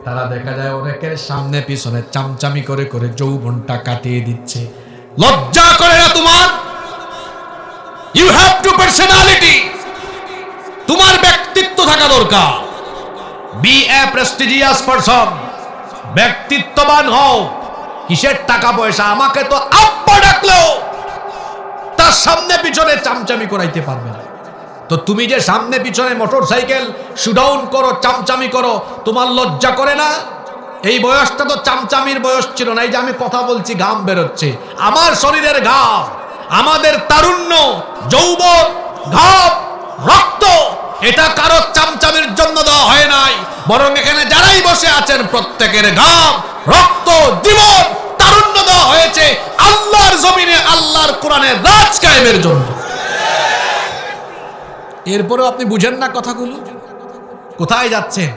তারা দেখা যায় অনেকের সামনে পিছনে চামচামি করে করে যৌবনটা কাটিয়ে দিচ্ছে। লজ্জা করে না তোমার? ইউ হ্যাভ টু পার্সোনালিটি, তোমার ব্যক্তিত্ব থাকা দরকার। বি এ প্রেস্টিজিয়াস পারসন, ব্যক্তিত্ববান হও। কিসের টাকা পয়সা? আমাকে তো আব্বা ডাকলো, তার সামনে পিছনে চামচামি করাইতে পারবে না। তো তুমি যে সামনে পিছনে মোটরসাইকেল শুডাউন করো, চামচামি করো, তোমার লজ্জা করে না? এই বয়সটা তো চামচামির বয়স ছিল না। এই যে আমি কথা বলছি, ঘাম বেরোচ্ছে, আমার শরীরের ঘাম, আমাদের তারুণ্য, যৌবন, ঘাম, রক্ত, এটা কারো চামচামির জন্য দেওয়া হয় নাই, বরং এখানে যারাই বসে আছেন প্রত্যেকের ঘাম, রক্ত, জীবন, তারুণ্য দেওয়া হয়েছে আল্লাহর জমিনে আল্লাহর কোরআনের রাজ কায়েমের জন্য। এরপরেও আপনি বুঝেন না কথাগুলো? কোথায় যাচ্ছেন?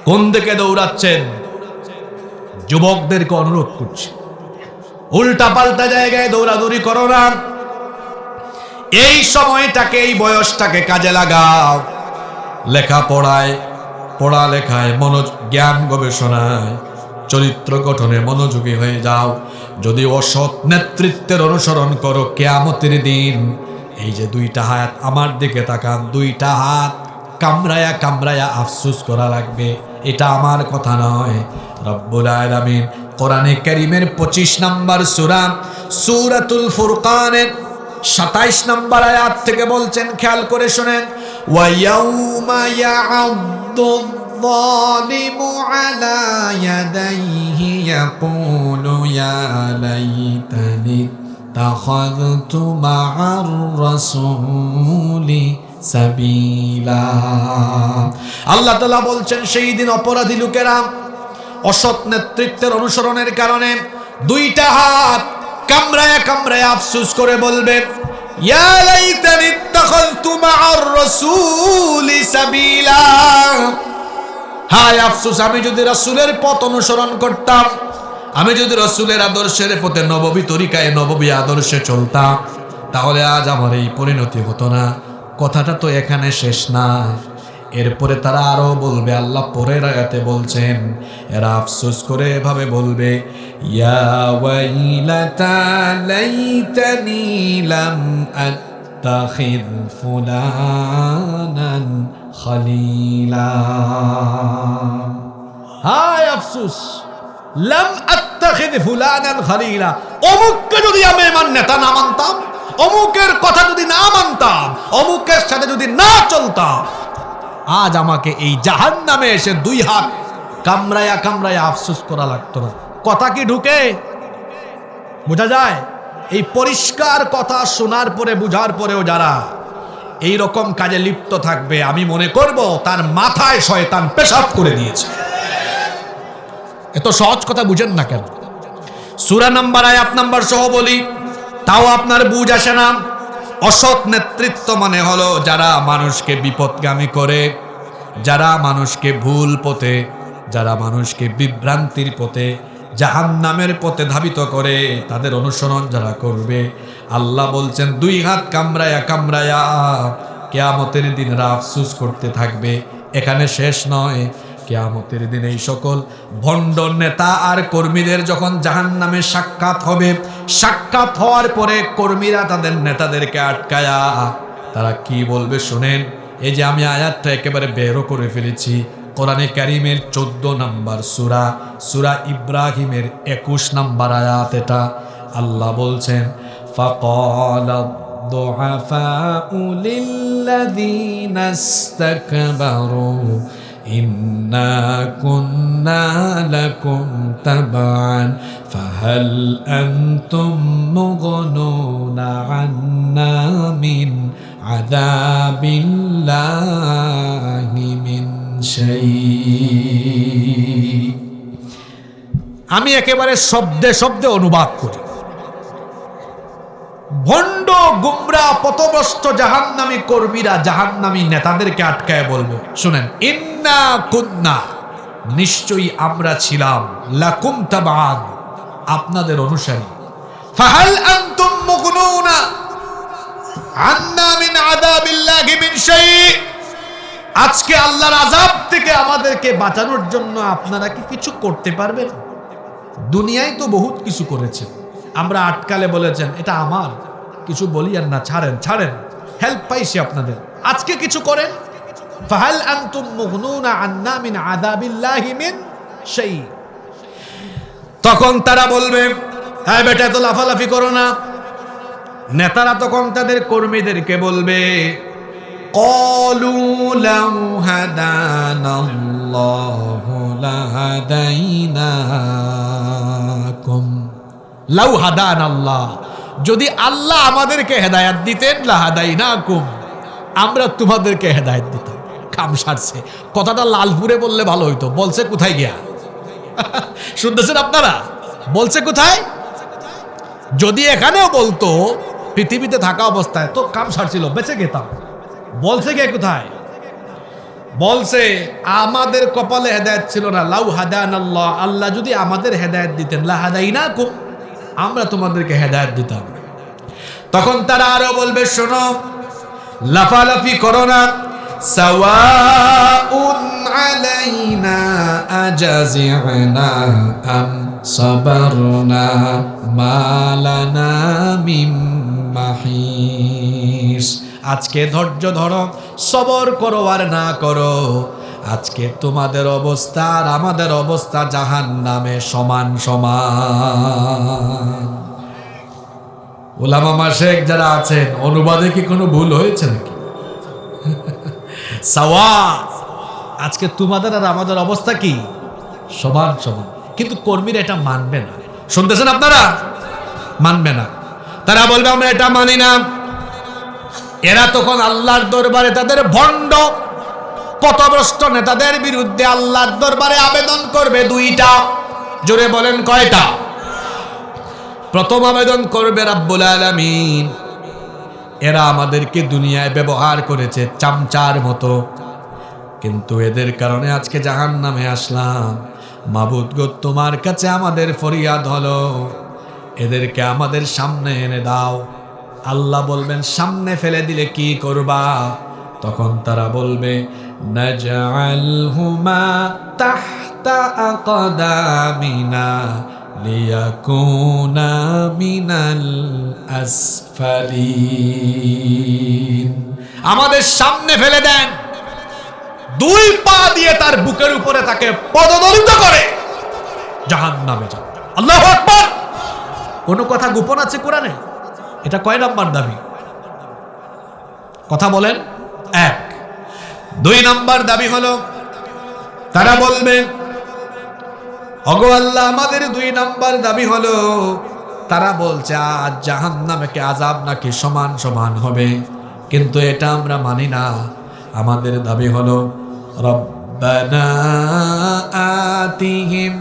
কোন দিকে দৌড়াচ্ছেন? যুবকদেরকে অনুরোধ করছি, উল্টা পাল্টা জায়গায় দৌড়াদৌড়ি করো না। এই সময়টাকে, এই বয়সটাকে কাজে লাগাও। লেখাপড়ায়, পড়ালেখায়, জ্ঞান গবেষণায়, চরিত্র গঠনে মনোযোগী হয়ে যাও। যদি অসৎ নেতৃত্বের অনুসরণ করো, কিয়ামতের দিন এই যে 2টা হাত আমার দিকে তাকান, 2টা হাত কামড়ায়া কামড়ায়া আফসোস করা লাগবে। এটা আমার কথা নয়, রব্বুল আলামিন কোরআনে কারীমের 25 নম্বর সূরা সূরাতুল ফুরকানের 27 নম্বর আয়াত থেকে বলছেন, খেয়াল করে শুনেন, ওয়া ইয়াউমা ইয়া'আদ্দু যালিমু আলা ইয়াদাইহি ইয়াকুলু ইয়া লাইতানি তাখাযতু মা'আর রাসূলি সাবিলা। আল্লাহ তাআলা বলছেন, সেই দিন অপরাধী লোকেরা অসৎ নেতৃত্বের অনুসরণের কারণে 2টা হাত কামড়ায়া কামড়ায়া আফসোস করে বলবে, ইয়া লাইতানি ইত্তাখাযতু মা'আর রাসূলি সাবিলা। হায় আফসোস, আমি যদি রাসূলের পথ অনুসরণ করতাম, আমি যদি রাসূলের আদর্শের পথে, নববী তরিকায়, নববী আদর্শে চলতাম, তাহলে আজ আমার এই পরিণতি হতো না। কথাটা তো এখানে শেষ না, এরপরে তারা আরো বলবে। আল্লাহ পরের আয়াতে বলছেন, এরা আফসোস করে এভাবে বলবে, ইয়া ওয়াইলাতা লাইতানি লাম আত্তাখিয ফুলানান খলিলা। হায় আফসোস, লাম আত্তাখিয ফুলানান খলিলা, অমুককে যদি আমি আমার নেতা না মানতাম, অমুকের কথা যদি না মানতাম, অমুকের সাথে যদি না চলতাম, আজ আমাকে এই জাহান্নামে এসে 2 হাত কামড়ায়া কামড়ায়া আফসোস করা লাগতো না। কথা কি ঢুকে? বোঝা যায়? এই পরিষ্কার কথা শোনার পরে, বুঝার পরেও যারা এই রকম কাজে লিপ্ত থাকবে, আমি মনে করব তার মাথায় শয়তান পেশাব করে দিয়েছে। এত সহজ কথা বুঝেন না কেন? সূরা নাম্বার, আয়াত নাম্বার সহ বলি, তাও আপনার বুঝ আসে না। অসৎ নেতৃত্ব মানে হলো যারা মানুষকে বিপদগামী করে, যারা মানুষকে ভুল পথে, যারা মানুষকে বিভ্রান্তির পথে, জাহান্নামের পথে ধাবিত করে, তাদের অনুসরণ যারা করবে, আল্লাহ বলছেন দুই হাত কামড়ায়া কামড়ায়া কিয়ামতের দিন আফসোস করতে থাকবে। এখানে শেষ নয়, কিয়ামতের দিন এই সকল ভণ্ড নেতা আর কর্মীদের যখন জাহান্নামে সাক্ষাৎ হবে, সাক্ষাৎ হওয়ার পরে কর্মীরা তাদের নেতাদেরকে আটকায়া তারা কি বলবে শুনেন। এই যে আমি আয়াতটা একেবারে বেরো করে ফেলেছি, কোরআনে কারীমের 14 নম্বর সূরা, সূরা ইব্রাহিমের 21 নম্বর আয়াত। এটা আল্লাহ বলছেন, ফাকালা দুআফাউ লিল্লাযীনা ইসতাকবারু ইন্না কুন্না লাকুম তাবান ফাহাল আনতুম মুগনুনা আন্না মিন আযাবিল্লাহি মিন শাই। আমি একেবারে শব্দে শব্দে অনুবাদ করি। ভণ্ড গুমরা পথভ্রষ্ট জাহান্নামী কর্মীরা জাহান্নামী নেতাদেরকে আটকায় বলবে, শুনেন, ইন্না কুন্না, নিশ্চয়ই আমরা ছিলাম, লাকুম তাবান, আপনাদের অনুসারী, ফাহাল আনতুম মুগনুনা আন্না মিন আযাবিল্লাহি মিন শাই, আজকে আল্লাহর আযাব থেকে আমাদেরকে বাঁচানোর জন্য আপনারা কি কিছু করতে পারবেন? দুনিয়ায় তো বহুত কিছু করেছে, আমরা আটকালে বলেছেন এটা আমার, কিছু বলি আর না, ছাড়েন ছাড়েন, হেল্প পাইছি আপনাদের, আজকে কিছু করেন। ফাহাল আনতুম মুগনুনা আন্না মিন আযাবিল্লাহি মিন শাই। তখন তারা বলবে, হ্যাঁ বেটা তো লাফালাফি করো না। নেতারা তখন তাদের কর্মীদেরকে বলবে, ক্বালু লাউ হাদানাল্লাহু লাহাদাইনাকুম, লাউ হাদানাল্লাহ, যদি আল্লাহ আমাদেরকে হেদায়েত দিতেন, লাহাদাইনাকুম, আমরা তোমাদেরকে হেদায়েত দিতাম। কাম সারছে। কথাটা লালপুরে বললে ভালো হইতো, বলছে কোথায় গিয়া? শুনতেছেন আপনারা? বলছে কোথায়? যদি এখানেও বলতো পৃথিবীতে থাকা অবস্থায়, তো কাম সারছিল, বেঁচে গেতাম। বলছে কে কোথায়? বলছে আমাদের কপালে হেদায়েত ছিল না, লাউ হাদানাল্লাহ, আল্লাহ যদি আমাদের হেদায়েত দিতেন, লাহাদাইনাকুম, আমরা তোমাদেরকে হেদায়েত দিতাম। তখন তারা আরো বলবে, শোনো, লাফালাফি করো না, সাওয়াউন আলাইনা আজাজি'না আম সাবারনা মা লানা মিন মাহিস, আজকে ধৈর্য ধরো, সবর করো আর না করো, আজকে তোমাদের অবস্থা আর আমাদের অবস্থা জাহান্নামে সমান সমান। উলামা মাশায়েখ যারা আছেন, অনুবাদে কি কোনো ভুল হয়েছে নাকি? সাওয়া, আজকে তোমাদের আর আমাদের অবস্থা কি? সমান সমান। কিন্তু কর্মীরা এটা মানবে না। শুনতেছেন আপনারা? মানবে না। তারা বলবে আমরা এটা মানি না। এরা তখন আল্লাহর দরবারে তাদের ভণ্ড পথভ্রষ্ট নেতাদের বিরুদ্ধে আল্লাহর দরবারে আবেদন করবে দুইটা। জোরে বলেন কয়টা? প্রথম আবেদন করবে রাব্বুল আলামিন, এরা আমাদেরকে দুনিয়ায় ব্যবহার করেছে চামচার মতো, কিন্তু এদের কারণে আজকে জাহান্নামে আসলাম। মাবুদ গো, তোমার কাছে আমাদের ফরিয়াদ হলো, এদেরকে আমাদের সামনে এনে দাও। আল্লাহ বলবেন, সামনে ফেলে দিলে কি করবা? তখন তারা বলবে, নাজআলহুমা তাহতা আকদামিনা লিয়াকুনা মিনাল আসফালিন, আমাদের সামনে ফেলে দেন, দুই পা দিয়ে তার বুকের উপরে তাকে পদদলিত করে জাহান্নামে যান। আল্লাহু আকবার। কোন কথা গোপন আছে কোরআনে? এটা কয় নাম্বার দাবি? কথা বলেন। 1। 2 নাম্বার দাবি হলো, তারা বলবে ওগো আল্লাহ, আমাদের 2 নাম্বার দাবি হলো, তারা বলছে আজ জাহান্নামে কি আযাব নাকি সমান সমান হবে, কিন্তু এটা আমরা মানি না। আমাদের দাবি হলো রব্বানা আতিহিম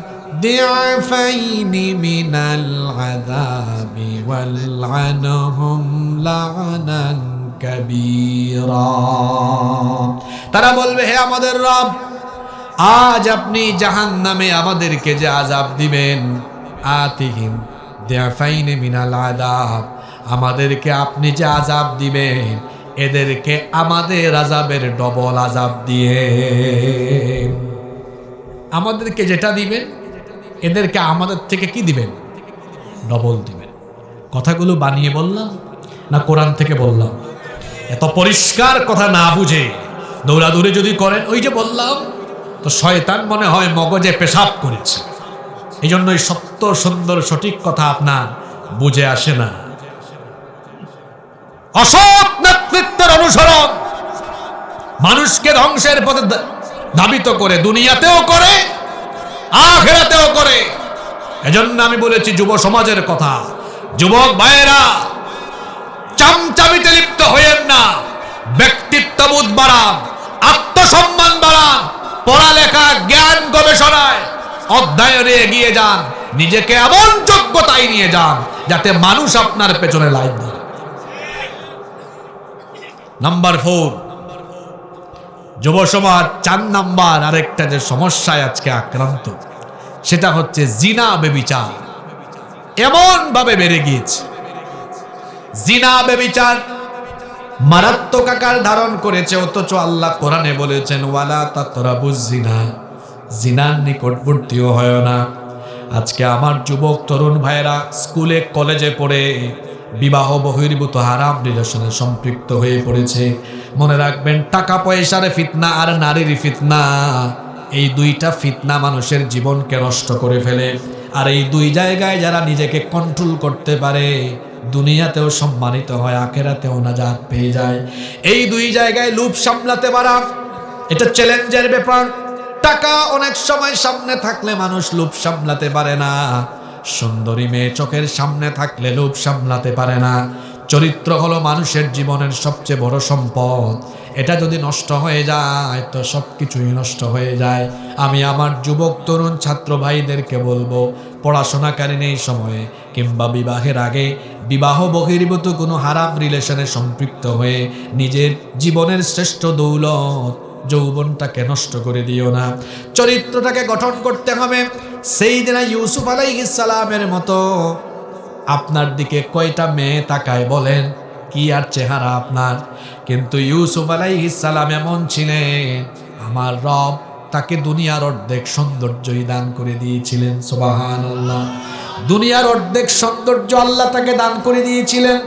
দিআফাইনি মিনাল আযাবি ওয়ালআনহুম লা'নান কাবীরা। তারা বলবে, হে আমাদের রব, আজ আপনি জাহান্নামে আমাদেরকে যে আযাব দিবেন, আতিহিম দিআফাইনি মিনাল আযাব, আমাদেরকে আপনি যে আযাব দিবেন, এদেরকে আমাদের আযাবের ডবল আযাব দিয়ে, আমাদেরকে যেটা দিবেন এদেরকে আমাদের থেকে কি দিবেন? ডবল দিবেন। কথাগুলো বানিয়ে বললাম না কোরআন থেকে বললাম? এত পরিষ্কার কথা না বুঝে দৌড়াদৌড়ি যদি করেন, ওই যে বললাম, তো শয়তান মনে হয় মগজে পেশাব করেছে। এই জন্যই সত্য সুন্দর সঠিক কথা আপনার বুঝে আসে না। অসৎ নেতৃত্বের অনুসরণ মানুষকে ধ্বংসের পথে ধাবিত করে, দুনিয়াতেও করে আখিরাতেও করে। এজন্য আমি বলেছি যুব সমাজের কথা, যুবক ভাইয়েরা চামচামিতে লিপ্ত হয়েন না, ব্যক্তিত্ববোধ বাড়ান, আত্মসম্মান বাড়ান, পড়ালেখা জ্ঞান গবেষণায় অধ্যয়নে এগিয়ে যান, নিজেকে এমন যোগ্যতায় নিয়ে যান যাতে মানুষ আপনার পেছনে লাইন ধরে। নাম্বার 4, যুব সমাজ 4 নাম্বার আরেকটা যে সমস্যায় আজকে আক্রান্ত, সেটা হচ্ছে জিনা ব্যভিচার। এমন ভাবে বেড়ে গিয়েছে, জিনা ব্যভিচার মারাত্মক আকার ধারণ করেছে। অথচ আল্লাহ কোরআনে বলেছেন ওয়ালা তাকরাবুজ জিনা, জিনার নিকটবর্তীও হয় না। আজকে আমার যুবক তরুণ ভাইয়েরা স্কুলে কলেজে পড়ে বিবাহ বহির্ভূত হারাম রিলেশনে সম্পৃক্ত হয়ে পড়েছে। মনে রাখবেন, টাকা পয়সার ফিতনা আর নারীর ফিতনা, এই 2টা ফিতনা মানুষের জীবনকে নষ্ট করে ফেলে। আর এই 2 জায়গায় যারা নিজেকে কন্ট্রোল করতে পারে, দুনিয়াতেও সম্মানিত হয়, আখিরাতেও নাজাত পেয়ে যায়। এই 2 জায়গায় লোভ সামলাতে পারা, এটা চ্যালেঞ্জের ব্যাপার। টাকা অনেক সময় সামনে থাকলে মানুষ লোভ সামলাতে পারে না, সুন্দরী মেয়ে চোখের সামনে থাকলে লোভ সামলাতে পারে না। চরিত্র হলো মানুষের জীবনের সবচেয়ে বড় সম্পদ, এটা যদি নষ্ট হয়ে যায় তো সবকিছুই নষ্ট হয়ে যায়। আমি আমার যুবক তরুণ ছাত্র ভাইদেরকে বলবো, পড়াশোনাকালীন এই সময়ে কিংবা বিবাহের আগে বিবাহ বহির্ভূত কোনো হারাম রিলেশনে সম্পৃক্ত হয়ে নিজের জীবনের শ্রেষ্ঠ দৌলত যৌবনটাকে নষ্ট করে দিও না। চরিত্রটাকে গঠন করতে হবে সাইয়েদনা ইউসুফ আলাইহিস সালামের মতো। আপনার দিকে কয়টা মেয়ে তাকায় বলেন, কি আর চেহারা আপনার! কিন্তু ইউসুফ আলাইহিস সালাম এমন ছিলেন, আমার রব তাকে দুনিয়ার অর্ধেক সৌন্দর্যই দান করে দিয়েছিলেন। সুবহানাল্লাহ, দুনিয়ার অর্ধেক সৌন্দর্য আল্লাহ তাকে দান করে দিয়েছিলেন।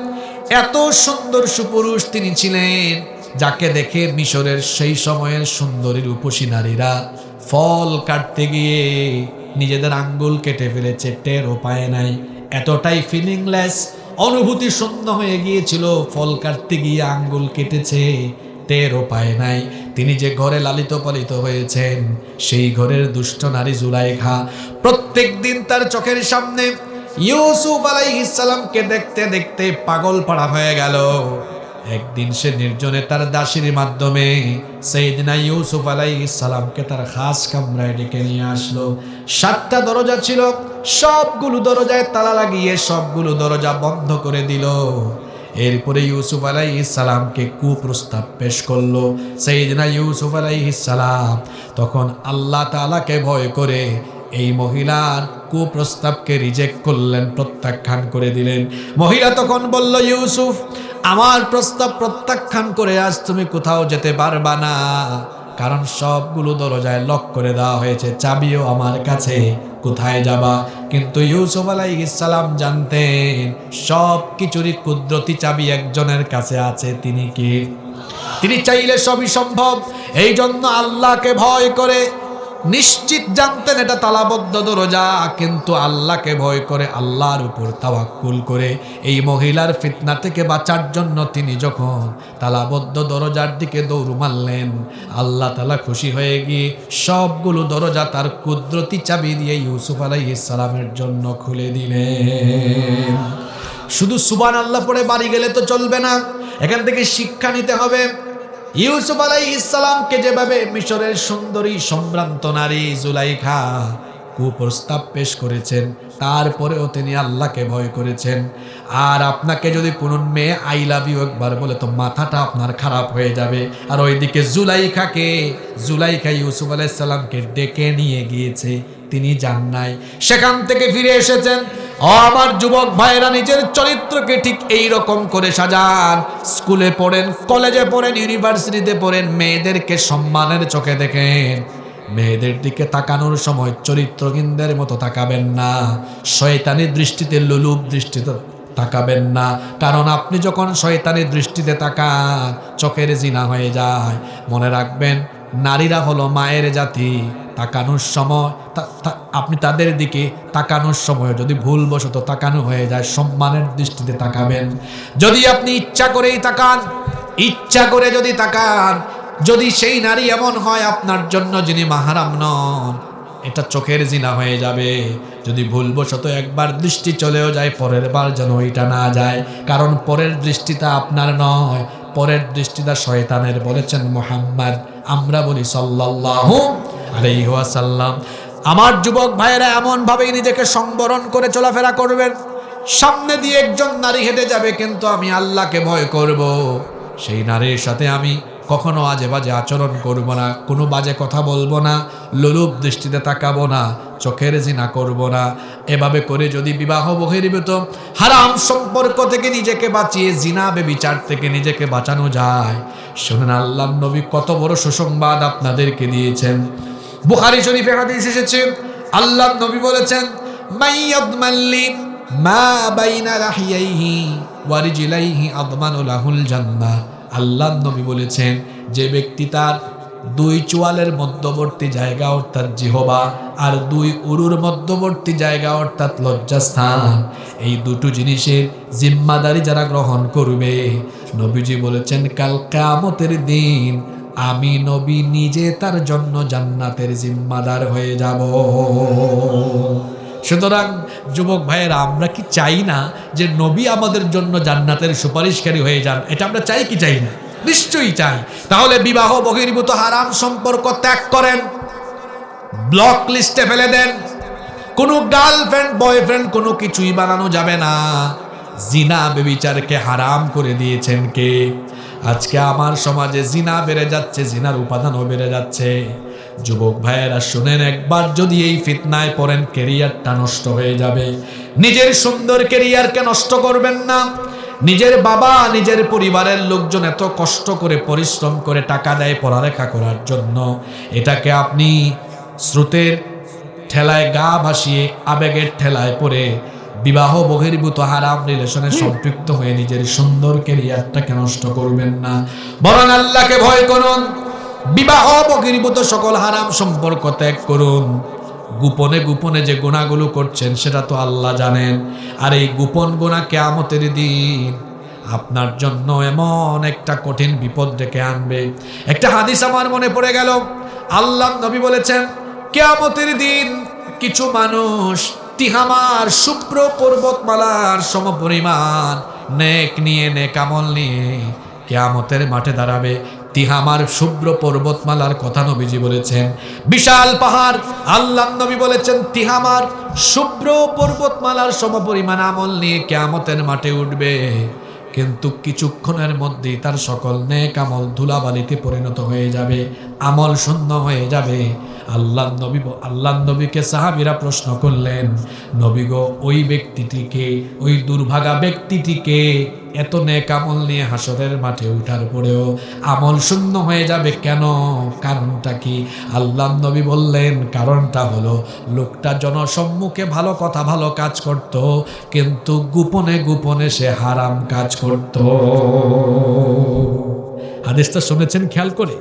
এত সুন্দর সুপুরুষ তিনি ছিলেন, যাকে দেখে মিশরের সেই সময়ের সুন্দরী রূপসী নারীরা ফল কাটতে গিয়ে নিজেদের আঙ্গুল কেটে ফেলেছে, টেরও পায় নাই। এতটাই ফিলিংলেস, অনুভূতি শূন্য হয়ে গিয়েছিল, ফল কাটতে গিয়ে আঙ্গুল কেটেছে, টেরও পায় নাই। তিনি যে ঘরে লালিত পালিত হয়েছেন, সেই ঘরের দুষ্ট নারী জুলাইখা প্রত্যেক দিন তার চোখের সামনে ইউসুফ আলাইহিস সালামকে দেখতে দেখতে পাগল পাড়া হয়ে গেল। একদিন সে নির্জনে তার দাসীর মাধ্যমে সাইয়েদনা ইউসুফ আলাইহিস সালামকে তার খাস কামরায় ডেকে নিয়ে আসলো। 7টা দরজা ছিল, সবগুলো দরজায় তালা লাগিয়ে সবগুলো দরজা বন্ধ করে দিল। এরপরে ইউসুফ আলাইহিস সালামকে কুপ্রস্তাব পেশ করলো। সাইয়েদনা ইউসুফ আলাইহিস সালাম তখন আল্লাহ তাআলাকে ভয় করে এই মহিলার কুপ্রস্তাবকে রিজেক্ট করলেন, প্রত্যাখ্যান করে দিলেন। মহিলা তখন বলল, ইউসুফ, আমার প্রস্তাব প্রত্যাখ্যান করে আজ তুমি কোথাও যেতে পারবা না, কারণ সবগুলো দরজায় লক করে দেওয়া হয়েছে, চাবিও আমার কাছে, কোথায় যাবা? কিন্তু ইউসুফ আলাইহিস সালাম জানতেন সব কিছুরই কুদরতি চাবি একজনের কাছে আছে, তিনি কি? তিনি চাইলে সবই সম্ভব। এই জন্য আল্লাহকে ভয় করে নিশ্চিত জানতেন এটা তালাবদ্ধ দরজা, কিন্তু আল্লাহকে ভয় করে, আল্লাহর উপর তাওয়াক্কুল করে এই মহিলার ফিতনা থেকে বাঁচার জন্য তিনি যখন তালাবদ্ধ দরজার দিকে দৌড় মারলেন, আল্লাহ তাআলা খুশি হয়ে গিয়ে সবগুলো দরজা তার কুদরতি চাবি দিয়ে ইউসুফ আলাইহিস সালামের জন্য খুলে দিলেন। শুধু সুবহানাল্লাহ পড়ে বাড়ি গেলে তো চলবে না, এখান থেকে শিক্ষা নিতে হবে। ইউসুফ আলাইহিস সালামকে যেভাবে মিশরের সুন্দরী সম্ভ্রান্ত নারী জুলাইখা কুপ্রস্তাব পেশ করেছেন, তারপরেও তিনি আল্লাহকে ভয় করেছেন। আর আপনাকে যদি কোনো মেয়ে আই লাভ ইউ একবার বলে তো মাথাটা আপনার খারাপ হয়ে যাবে। আর ওইদিকে জুলাইখা ইউসুফ আলাইহিস সালামকে ডেকে নিয়ে গিয়েছে, তিনি যান নাই, সেখান থেকে ফিরে এসেছেন। ও আমার যুবক ভাইরা, নিজের চরিত্রকে ঠিক এই রকম করে সাজান। স্কুলে পড়েন, কলেজে পড়েন, ইউনিভার্সিটিতে পড়েন, মেয়েদেরকে সম্মানের চোখে দেখেন। মেয়েদের দিকে তাকানোর সময় চরিত্রহীনদের মতো তাকাবেন না, শয়তানি দৃষ্টিতে, লোলুপ দৃষ্টিতে তাকাবেন না। কারণ আপনি যখন শয়তানি দৃষ্টিতে তাকান, চোখের জিনা হয়ে যায়। মনে রাখবেন, নারীরা হলো মায়ের জাতি। তাকানোর সময় আপনি তাদের দিকে তাকানোর সময় যদি ভুলবশত তাকানো হয়ে যায়, সম্মানের দৃষ্টিতে তাকাবেন। যদি আপনি ইচ্ছা করেই তাকান, ইচ্ছা করে যদি তাকান, যদি সেই নারী এমন হয় আপনার জন্য যিনি মাহরাম নন, এটা চোখের জিনা হয়ে যাবে। যদি ভুলবশত একবার দৃষ্টি চলেও যায়, পরের বার যেন ওইটা না যায়, কারণ পরের দৃষ্টিটা আপনার নয়, পরের দৃষ্টিটা শয়তানের। বলেছেন মুহাম্মদ, আমরা বলি সাল্লাল্লাহু আলাইহি ওয়াসাল্লাম। আমার যুবক ভাইয়েরা, এমন ভাবেই নিজেকে সংবরণ করে চলাফেরা করবেন। সামনে দিয়ে একজন নারী হেঁটে যাবে, কিন্তু আমি আল্লাহকে ভয় করব। সেই নারীর সাথে আমি কখনো আজে বাজে আচরণ করব না, কোনো বাজে কথা বলবো না, লোলুপ দৃষ্টিতে তাকাবো না, চোখের জিনা করব না। এভাবে করে যদি বিবাহ বহির্ভূত হারাম সম্পর্ক থেকে নিজেকে বাঁচিয়ে জিনা বেবিচার থেকে নিজেকে বাঁচানো যায়, শুনেন আল্লাহর নবী কত বড় সুসংবাদ আপনাদেরকে দিয়েছেন। বুখারী শরীফে হাদিস এসেছে, আল্লাহর নবী বলেছেন, মাইয়াদমাল্লি মা বাইনা রাহিয়াইহি ওয়া রিজলাইহি আদমানু লাহুল জান্নাহ। আল্লাহর নবী বলেছেন, যে ব্যক্তি তার দুই চোয়ালের মধ্যবর্তী জায়গা অর্থাৎ জিহবা আর দুই উরুর মধ্যবর্তী জায়গা অর্থাৎ লজ্জাস্থান, এই দুটো জিনিসের জিম্মাদারি যারা গ্রহণ করবে, নবীজি বলেছেন কাল কিয়ামতের দিন আমি নবী নিজে তার জন্য জান্নাতের জিম্মাদার হয়ে যাব। সুতরাং যুবক ভাইয়েরা, আমরা কি চাই না যে নবী আমাদের জন্য জান্নাতের সুপারিশকারী হয়ে যান? এটা আমরা চাই কি চাই না? নিশ্চয়ই চাই। তাহলে বিবাহ বহির্ভূত হারাম সম্পর্ক ত্যাগ করেন, ব্লক লিস্টে ফেলে দেন। কোনো গার্লফ্রেন্ড বয়ফ্রেন্ড কোনো কিছুই বানানো যাবে না। জিনা বেবিচারকে হারাম করে দিয়েছেন কে? আজকে আমার সমাজে জিনা বেড়ে যাচ্ছে, জিনার উপাদানও বেড়ে যাচ্ছে। যুবক ভাইয়েরা শুনেন, একবার যদি এই ফিতনায় পড়েন, ক্যারিয়ারটা নষ্ট হয়ে যাবে। নিজের সুন্দর ক্যারিয়ারকে নষ্ট করবেন না। নিজের বাবা, নিজের পরিবারের লোকজন এত কষ্ট করে পরিশ্রম করে টাকা দেয় পড়ালেখা করার জন্য, এটাকে আপনি স্রোতের ঠেলায় গা ভাসিয়ে, আবেগের ঠেলায় পড়ে বিবাহ বহির্ভূত হারাম রিলেশনে সম্পৃক্ত হয়ে নিজের সুন্দর ক্যারিয়ারটাকে নষ্ট করবেন না। বরং আল্লাহকে ভয় করুন, বিবাহ বহির্ভূত সকল হারাম সম্পর্ক ত্যাগ করুন। গোপনে গোপনে যে গুনাহগুলো করছেন সেটা তো আল্লাহ জানেন। আর এই গোপন গুনাহ কিয়ামতের দিন আপনার জন্য এমন একটা কঠিন বিপদ ডেকে আনবে। একটা হাদিস আমার মনে পড়ে গেল, আল্লাহর নবী বলেছেন, কিয়ামতের দিন কিছু মানুষ তিহামার শুভ্র পর্বতমালার সমপরিমাণ নেক নিয়ে, নেক আমল নিয়ে কিয়ামতের মাঠে দাঁড়াবে। তিহামার শুভ্র পর্বতমালার কথা নবীজি বলেছেন, বিশাল পাহাড়। আল্লাহর নবী বলেছেন, তিহামার শুভ্র পর্বতমালার সমপরিমাণ আমল নিয়ে কিয়ামতের মাঠে উঠবে, কিন্তু কিছুক্ষণের মধ্যেই তার সকল নেক আমল ধুলাবালিতে পরিণত হয়ে যাবে, আমল শূন্য হয়ে যাবে। আল্লাহর নবীকে সাহাবীরা প্রশ্ন করলেন, নবী গো, ওই ব্যক্তিটিকে, ওই দুর্ভাগা ব্যক্তিটিকে এত নেক আমল নিয়ে হাসরের মাঠে উঠার পরেও আমল শূন্য হয়ে যাবে কেন? কারণটা কি? আল্লাহর নবী বললেন, কারণটা হলো লোকটা জনসম্মুখে ভালো কথা ভালো কাজ করত, কিন্তু গোপনে গোপনে সে হারাম কাজ করত। হাদিসটা শুনেছেন খেয়াল করে?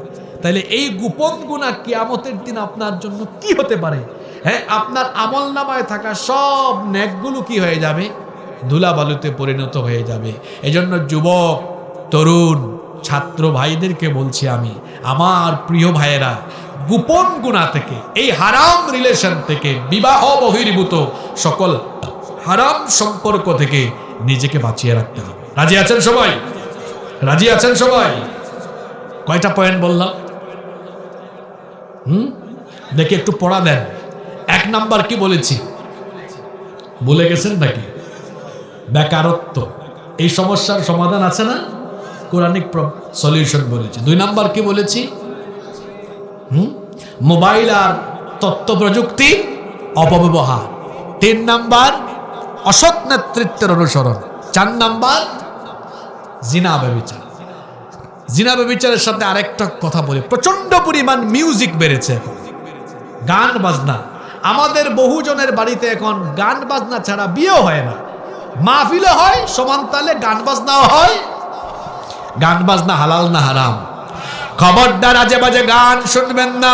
তাহলে এই গোপন গুনাহ কিয়ামতের দিন আপনার জন্য কি হতে পারে? হ্যাঁ, আপনার আমলনামায় থাকা সব নেকগুলো কি হয়ে যাবে? ধুলাবালুতে পরিণত হয়ে যাবে। এজন্য যুবক, তরুণ, ছাত্র ভাইদেরকে বলছি আমি, আমার প্রিয় ভাইয়েরা, গোপন গুনাহ থেকে, এই হারাম রিলেশন থেকে, বিবাহ বহির্ভূত সকল হারাম সম্পর্ক থেকে নিজেকে বাঁচিয়ে রাখতে হবে। রাজি আছেন সবাই? রাজি আছেন সবাই? কয়টা পয়েন্ট বললাম? দেখি একটু পড়া দেন। 1 নাম্বার কি বলেছি? ভুলে গেছেন নাকি? বেকারত্ব। এই সমস্যার সমাধান আছে না? কোরআনিক সলিউশন বলেছি। 2 নাম্বার কি বলেছি? মোবাইল আর তথ্য প্রযুক্তি অপব্যবহার। 3 নাম্বার অসৎ নেতৃত্বের অনুসরণ। 4 নাম্বার জিনা ব্যভিচার। জিনা ব্যভিচারের সাথে আরেকটা কথা বলি, প্রচন্ড পরিমাণ মিউজিক বেড়েছে এখন, গান বাজনা। আমাদের বহুজনের বাড়িতে এখন গান বাজনা ছাড়া বিয়েও হয় না। মাহফিলে হয়, সমান তালে গান বাজনাও হয়। গান বাজনা হালাল না হারাম? খবরদার আজে বাজে গান শুনবেন না।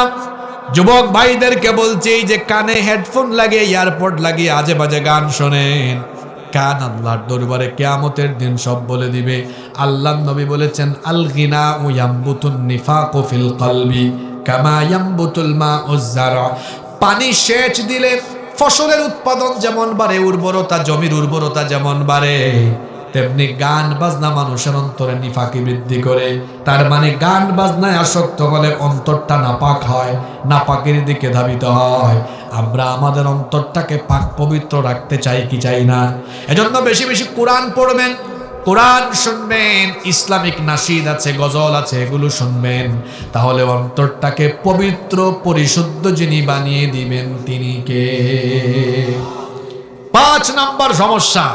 যুবক ভাইদেরকে বলছি যে কানে হেডফোন লাগিয়ে, ইয়ারপড লাগিয়ে আজে বাজে গান শোনেন, কান আল্লাহর দরবারে কিয়ামতের দিন সব বলে দিবে। আল্লাহর নবী বলেছেন, আল গিনা ইয়ামবুতুন নিফাকু ফিল কলবি কামা ইয়ামবুতুল মাউজ যারা। পানি সেচ দিলে ফসলের উৎপাদন যেমন বাড়ে, উর্বরতা, জমির উর্বরতা যেমন বাড়ে, তেমনি গান বাজনা মানুষের অন্তরে নিফাকি বৃদ্ধি করে। তার মানে গান বাজনায় আসক্ত হলে অন্তরটা নাপাক হয়, নাপাকের দিকে ধাবিত হয়। আমরা আমাদের অন্তরটাকে পাক পবিত্র রাখতে চাই কি চাই না? এজন্য বেশি বেশি কোরআন পড়বেন, কোরআন শুনবেন, ইসলামিক নাশিদ আছে, গজল আছে, এগুলো শুনবেন। তাহলে অন্তরটাকে পবিত্র পরিশুদ্ধ যিনি বানিয়ে দিবেন তিনি কে? 5 নাম্বার সমস্যা,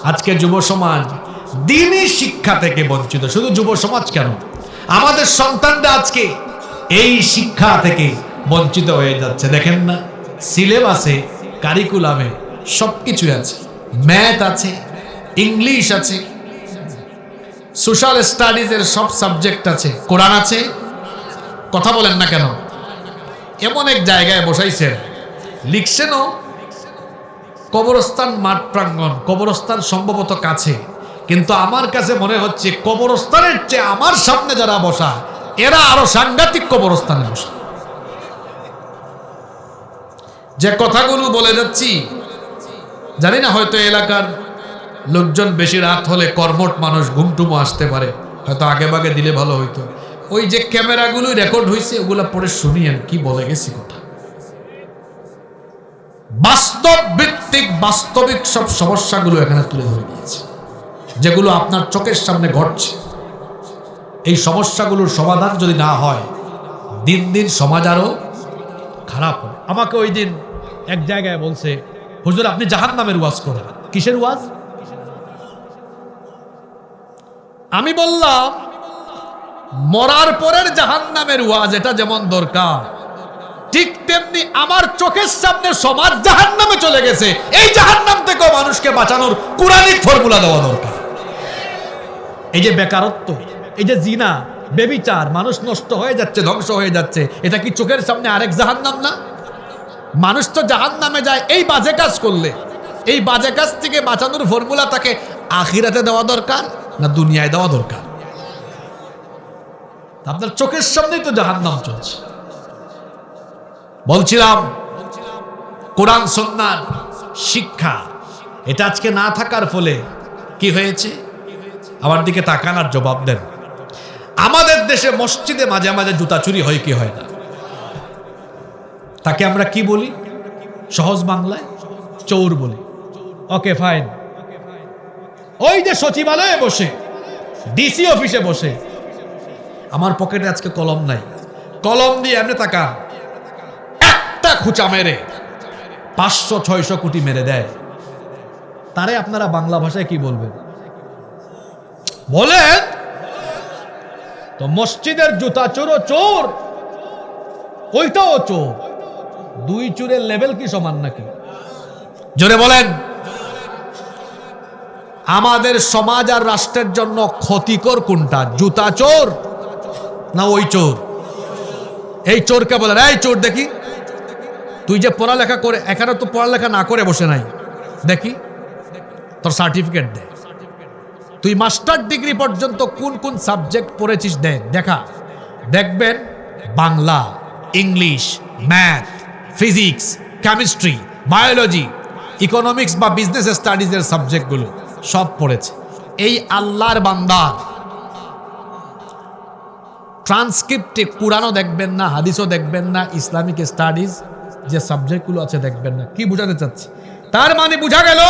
আজকে যুব সমাজ দ্বীনি শিক্ষা থেকে বঞ্চিত। শুধু যুব সমাজ কেন, আমাদের সন্তানরা আজকে এই শিক্ষা থেকে বঞ্চিত হয়ে যাচ্ছে। দেখেন না, সিলেবাসে, কারিকুলামে সবকিছু আছে, ম্যাথ আছে, ইংলিশ আছে, সোশ্যাল স্টাডিজের সব সাবজেক্ট আছে, কোরআন আছে। কথা বলেন না কেন? এমন এক জায়গায় বসাইছেন, লিখছেনও কবরস্থান মাঠ প্রাঙ্গণ। কবরস্থান সম্ভবত কাছে, কিন্তু আমার কাছে মনে হচ্ছে কবরস্থানের চেয়ে আমার সামনে যারা বসা, এরা আরো সাংঘাতিক কবরস্থানে বসা। যে কথাগুলো বলে যাচ্ছি, জানি না, হয়তো এলাকার লোকজন বেশি রাত হলে কর্মঠ মানুষ, ঘুমটুমো আসতে পারে, হয়তো আগে ভাগে দিলে ভালো হইতো। ওই যে ক্যামেরাগুলো রেকর্ড হয়েছে, ওগুলা পরে শুনিয়েন কি বলে গেছি কথা। বাস্তব ভিত্তিক, বাস্তবিক সব সমস্যাগুলো এখানে তুলে ধরে দিয়েছে, যেগুলো আপনার চোখের সামনে ঘটছে। এই সমস্যাগুলোর সমাধান যদি না হয়, দিন দিন সমাজ আরো খারাপ হবে। আমাকে ওই দিন এক জায়গায় বলছে, হুজুর আপনি জাহান্নামের ওয়াজ করেন। কিসের ওয়াজ? আমি বললাম, মরার পরের জাহান্নামের ওয়াজ এটা যেমন দরকার, ঠিক তেমনি আমার চোখের সামনে সমাজ জাহান্নামে চলে গেছে, এই জাহান্নাম থেকেও মানুষকে বাঁচানোর কুরআনিক ফর্মুলা দেওয়া দরকার। এই যে বেকারত্ব, এই যে জিনা, বেবিচার, মানুষ নষ্ট হয়ে যাচ্ছে, ধ্বংস হয়ে যাচ্ছে, এটা কি চোখের সামনে আরেক জাহান্নাম না? মানুষ তো জাহান্নামে যায় এই বাজে কাজ করলে। এই বাজে কাজ থেকে বাঁচানোর ফর্মুলা তাকে আখিরাতে দেওয়া দরকার না দুনিয়ায় দেওয়া দরকার? আপনার চোখের সামনেই তো জাহান্নাম চলছে। বলছিলাম কোরআন সুন্নাহর শিক্ষা, এটা আজকে না থাকার ফলে কি হয়েছে? আমার দিকে তাকান আর জবাব দেন। আমাদের দেশে মসজিদে মাঝে মাঝে জুতা চুরি হয় কি হয় না? তাকে আমরা কি বলি? সহজ বাংলায় চোর বলি। Okay fine. ওই যে সচিবালয়ে বসে, ডিসি অফিসে বসে, আমার পকেটে আজকে কলম নাই, কলম দিয়ে এমনি তাকান, একটা খুঁচা মেরে 500-600 কোটি মেরে দেয়। তারে আপনারা বাংলা ভাষায় কি বলবেন বলেন? তো মসজিদের জুতা চোরও চোর, ওইটাও চোর। 2 চোরের লেভেল কি সমান নাকি? জোরে বলেন। আমাদের সমাজ আর রাষ্ট্রের জন্য ক্ষতিকর কোনটা, জুতা চোর না ওই চোর? এই চোরকে বলেন, এই চোর দেখি তুই যে পড়ালেখা করে, এখানে তো পড়ালেখা না করে বসে নাই, দেখি তোর সার্টিফিকেট দে, তুই মাস্টার ডিগ্রি পর্যন্ত কোন কোন সাবজেক্ট পড়েছিস দে, দেখা। দেখবেন Bangla, English, math, physics, chemistry, biology, economics বা বিজনেস স্টাডিজের সাবজেক্টগুলো সব পড়েছে। এই আল্লাহর বান্দা ট্রান্সক্রিপ্টে কুরআনও দেখবেন না, হাদিসও দেখবেন না, ইসলামিক স্টাডিজ যে সাবজেক্টগুলো আছে দেখবেন না। কি বোঝাতে চাচ্ছি? তার মানে বোঝা গেল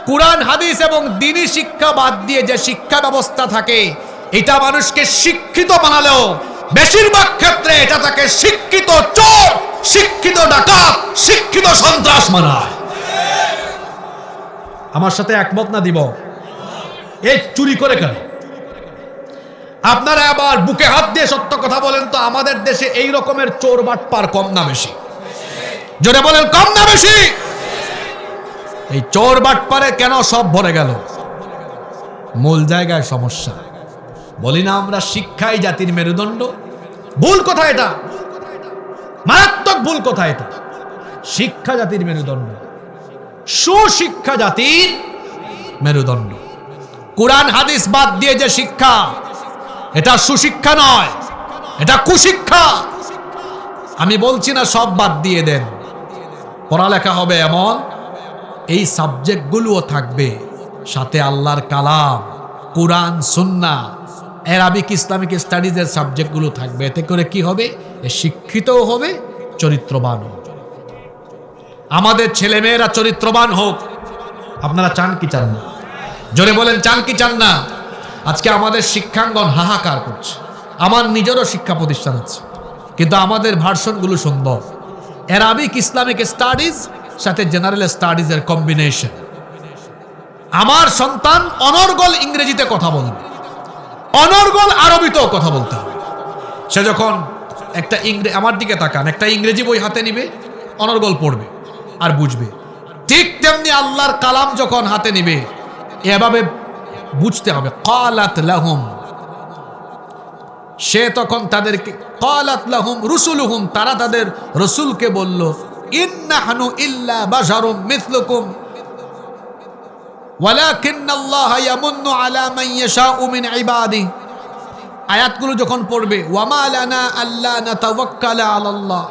কুরআন, হাদিস এবং দ্বীনি শিক্ষা বাদ দিয়ে যে শিক্ষা ব্যবস্থা থাকে, এটা মানুষকে শিক্ষিত বানালেও বেশিরভাগ ক্ষেত্রে এটা তাকে শিক্ষিত চোর, শিক্ষিত ডাকাত, শিক্ষিত সন্ত্রাস বানায়। আমার সাথে একমত না দিব? এই চুরি করে কেন? আপনারা আবার বুকে হাত দিয়ে সত্য কথা বলেন তো, আমাদের দেশে এই রকমের চোর বাটপার কম না বেশি? জোরে বলেন, কম না বেশি? এই চোর বাটপারে কেন সব ভরে গেল? মূল জায়গায় সমস্যা। বলি না আমরা শিক্ষাই জাতির মেরুদণ্ড? ভুল কথা এটা, মারাত্মক ভুল কথা এটা। শিক্ষা জাতির মেরুদণ্ড, সুশিক্ষা জাতির মেরুদণ্ড। কুরআন হাদিস বাদ দিয়ে যে শিক্ষা, এটা সুশিক্ষা নয়, এটা কুশিক্ষা। আমি বলছি না সব বাদ দিয়ে দেন, পড়ালেখা হবে এমন এই সাবজেক্টগুলোও থাকবে, সাথে আল্লাহর কালাম, কুরআন, সুন্নাহ, আরবিক ইসলামিক স্টাডিজের সাবজেক্টগুলো থাকবে। এতে করে কি হবে? শিক্ষিতও হবে, চরিত্রবান হবে। আমাদের ছেলেমেয়েরা চরিত্রবান হোক। আপনারা চান কি চান না? জোরে বলেন, চান কি চান না? আজকে আমাদের শিক্ষাঙ্গন হাহাকার করছে। আমার নিজেরও শিক্ষা প্রতিষ্ঠান আছে, কিন্তু আমাদের ভার্সনগুলো সুন্দর। আরবিক ইসলামিক স্টাডিজ সাথে জেনারেল স্টাডিজের কম্বিনেশন। আমার সন্তান অনর্গল ইংরেজিতে কথা বলবে, অনর্গল আরবিতেও কথা বলতে হবে। সে যখন একটা আমার দিকে তাকান, একটা ইংরেজি বই হাতে নিবে, অনর্গল পড়বে আর বুঝবে। ঠিক তেমনি আল্লাহর কালাম যখন হাতে নিবে, এভাবে বুঝতে হবে। ক্বালাত লাহুম, সে তখন তাদেরকে, ক্বালাত লাহুম রুসুলুহুম, তারা তাদের রসুলকে বলল, ইন্নাহানু ইল্লা বাশারুম মিথলুকুম ওয়ালাকিন্নাল্লাহা ইয়ামুন্নু আলা মান ইয়াশাউ মিন ইবাদিহি। আয়াতগুলো যখন পড়বে, ওয়ামা লানা আল্লা নাতাওয়াক্কালা আলাল্লাহ,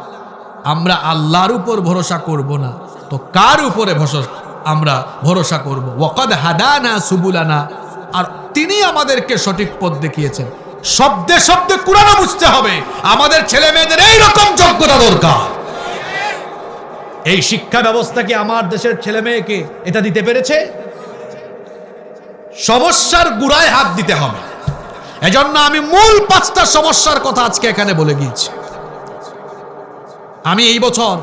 আমরা আল্লাহর উপর ভরসা করব না তো কার উপরে আমরা ভরসা করব? ওয়াকাদ হাদানা সুবুলানা, আর তিনি আমাদেরকে সঠিক পথ দেখিয়েছেন। শব্দে শব্দে কুরআন বুঝতে হবে। আমাদের ছেলে মেয়েদের এইরকম যোগ্যতা দরকার। এই শিক্ষা ব্যবস্থা কি আমার দেশের ছেলে মেয়েকে এটা দিতে পেরেছে? সমস্যার গুড়ায় হাত দিতে হবে। এজন্য আমি মূল 5টা সমস্যার কথা আজকে এখানে বলে গিয়েছি। আমি এই বছর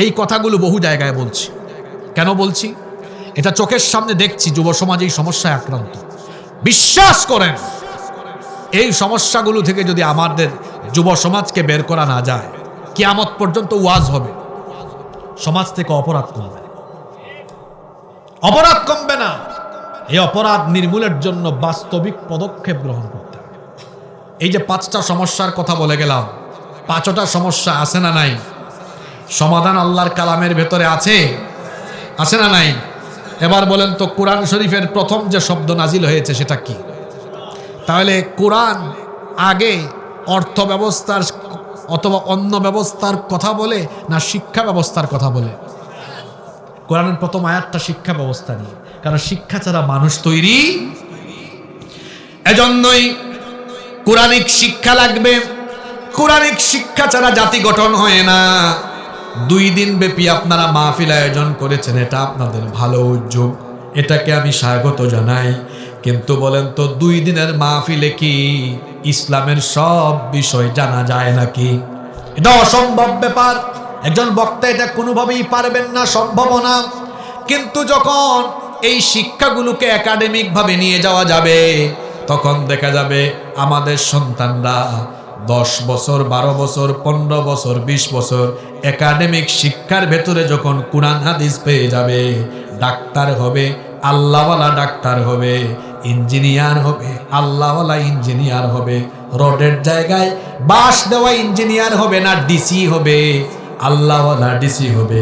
এই কথাগুলো বহু জায়গায় বলছি। কেন বলছি? এটা চোখের সামনে দেখছি যুব সমাজ এই সমস্যায় আক্রান্ত। বিশ্বাস করেন, এই সমস্যাগুলো থেকে যদি আমাদের যুব সমাজকে বের করা না যায়, কিয়ামত পর্যন্ত ওয়াজ হবে, সমাজ থেকে অপরাধ কমবে, অপরাধ কমবে না। এই অপরাধ নির্মূলের জন্য বাস্তবিক পদক্ষেপ গ্রহণ করতে হবে। এই যে 5টা সমস্যার কথা বলে গেলাম, 5টা সমস্যা আছে না নাই? সমাধান আল্লাহর কালামের ভেতরে আছে, আছে না নাই? এবার বলেন তো, কোরআন শরীফের প্রথম যে শব্দ নাজিল হয়েছে সেটা কি? তাহলে কোরআন আগে অর্থ ব্যবস্থার অথবা অন্য ব্যবস্থার কথা বলে না শিক্ষা ব্যবস্থার কথা বলে? কোরআনের প্রথম আয়াতটা শিক্ষা ব্যবস্থা নিয়ে, কারণ শিক্ষা ছাড়া মানুষ তৈরি। এজন্যই কোরআনিক শিক্ষা লাগবে। কোরআনিক শিক্ষা ছাড়া জাতি গঠন হয় না। 2 দিন ব্যাপী আপনারা মাহফিল আয়োজন করেছেন, এটা আপনাদের ভালো উদ্যোগ, এটাকে আমি স্বাগত জানাই। কিন্তু বলেন তো, 2 দিনের মাহফিলে কি ইসলামের সব বিষয় জানা যায় নাকি? এটা অসম্ভব ব্যাপার। একজন বক্তা এটা কোনোভাবেই পারবেন না, সম্ভব না। কিন্তু যখন এই শিক্ষাগুলোকে একাডেমিক ভাবে নিয়ে যাওয়া যাবে, তখন দেখা যাবে আমাদের সন্তানরা 10 বছর, 12 বছর, 15 বছর, 20 বছর একাডেমিক শিক্ষার ভেতরে যখন কোরআন হাদিস পেয়ে যাবে, ডাক্তার হবে, আল্লাহওয়ালা ডাক্তার হবে, ইঞ্জিনিয়ার হবে, আল্লাহওয়ালা ইঞ্জিনিয়ার হবে। রোডের জায়গায় বাঁশ দেওয়া ইঞ্জিনিয়ার হবে না, ডিসি হবে, আল্লাহওয়ালা ডিসি হবে।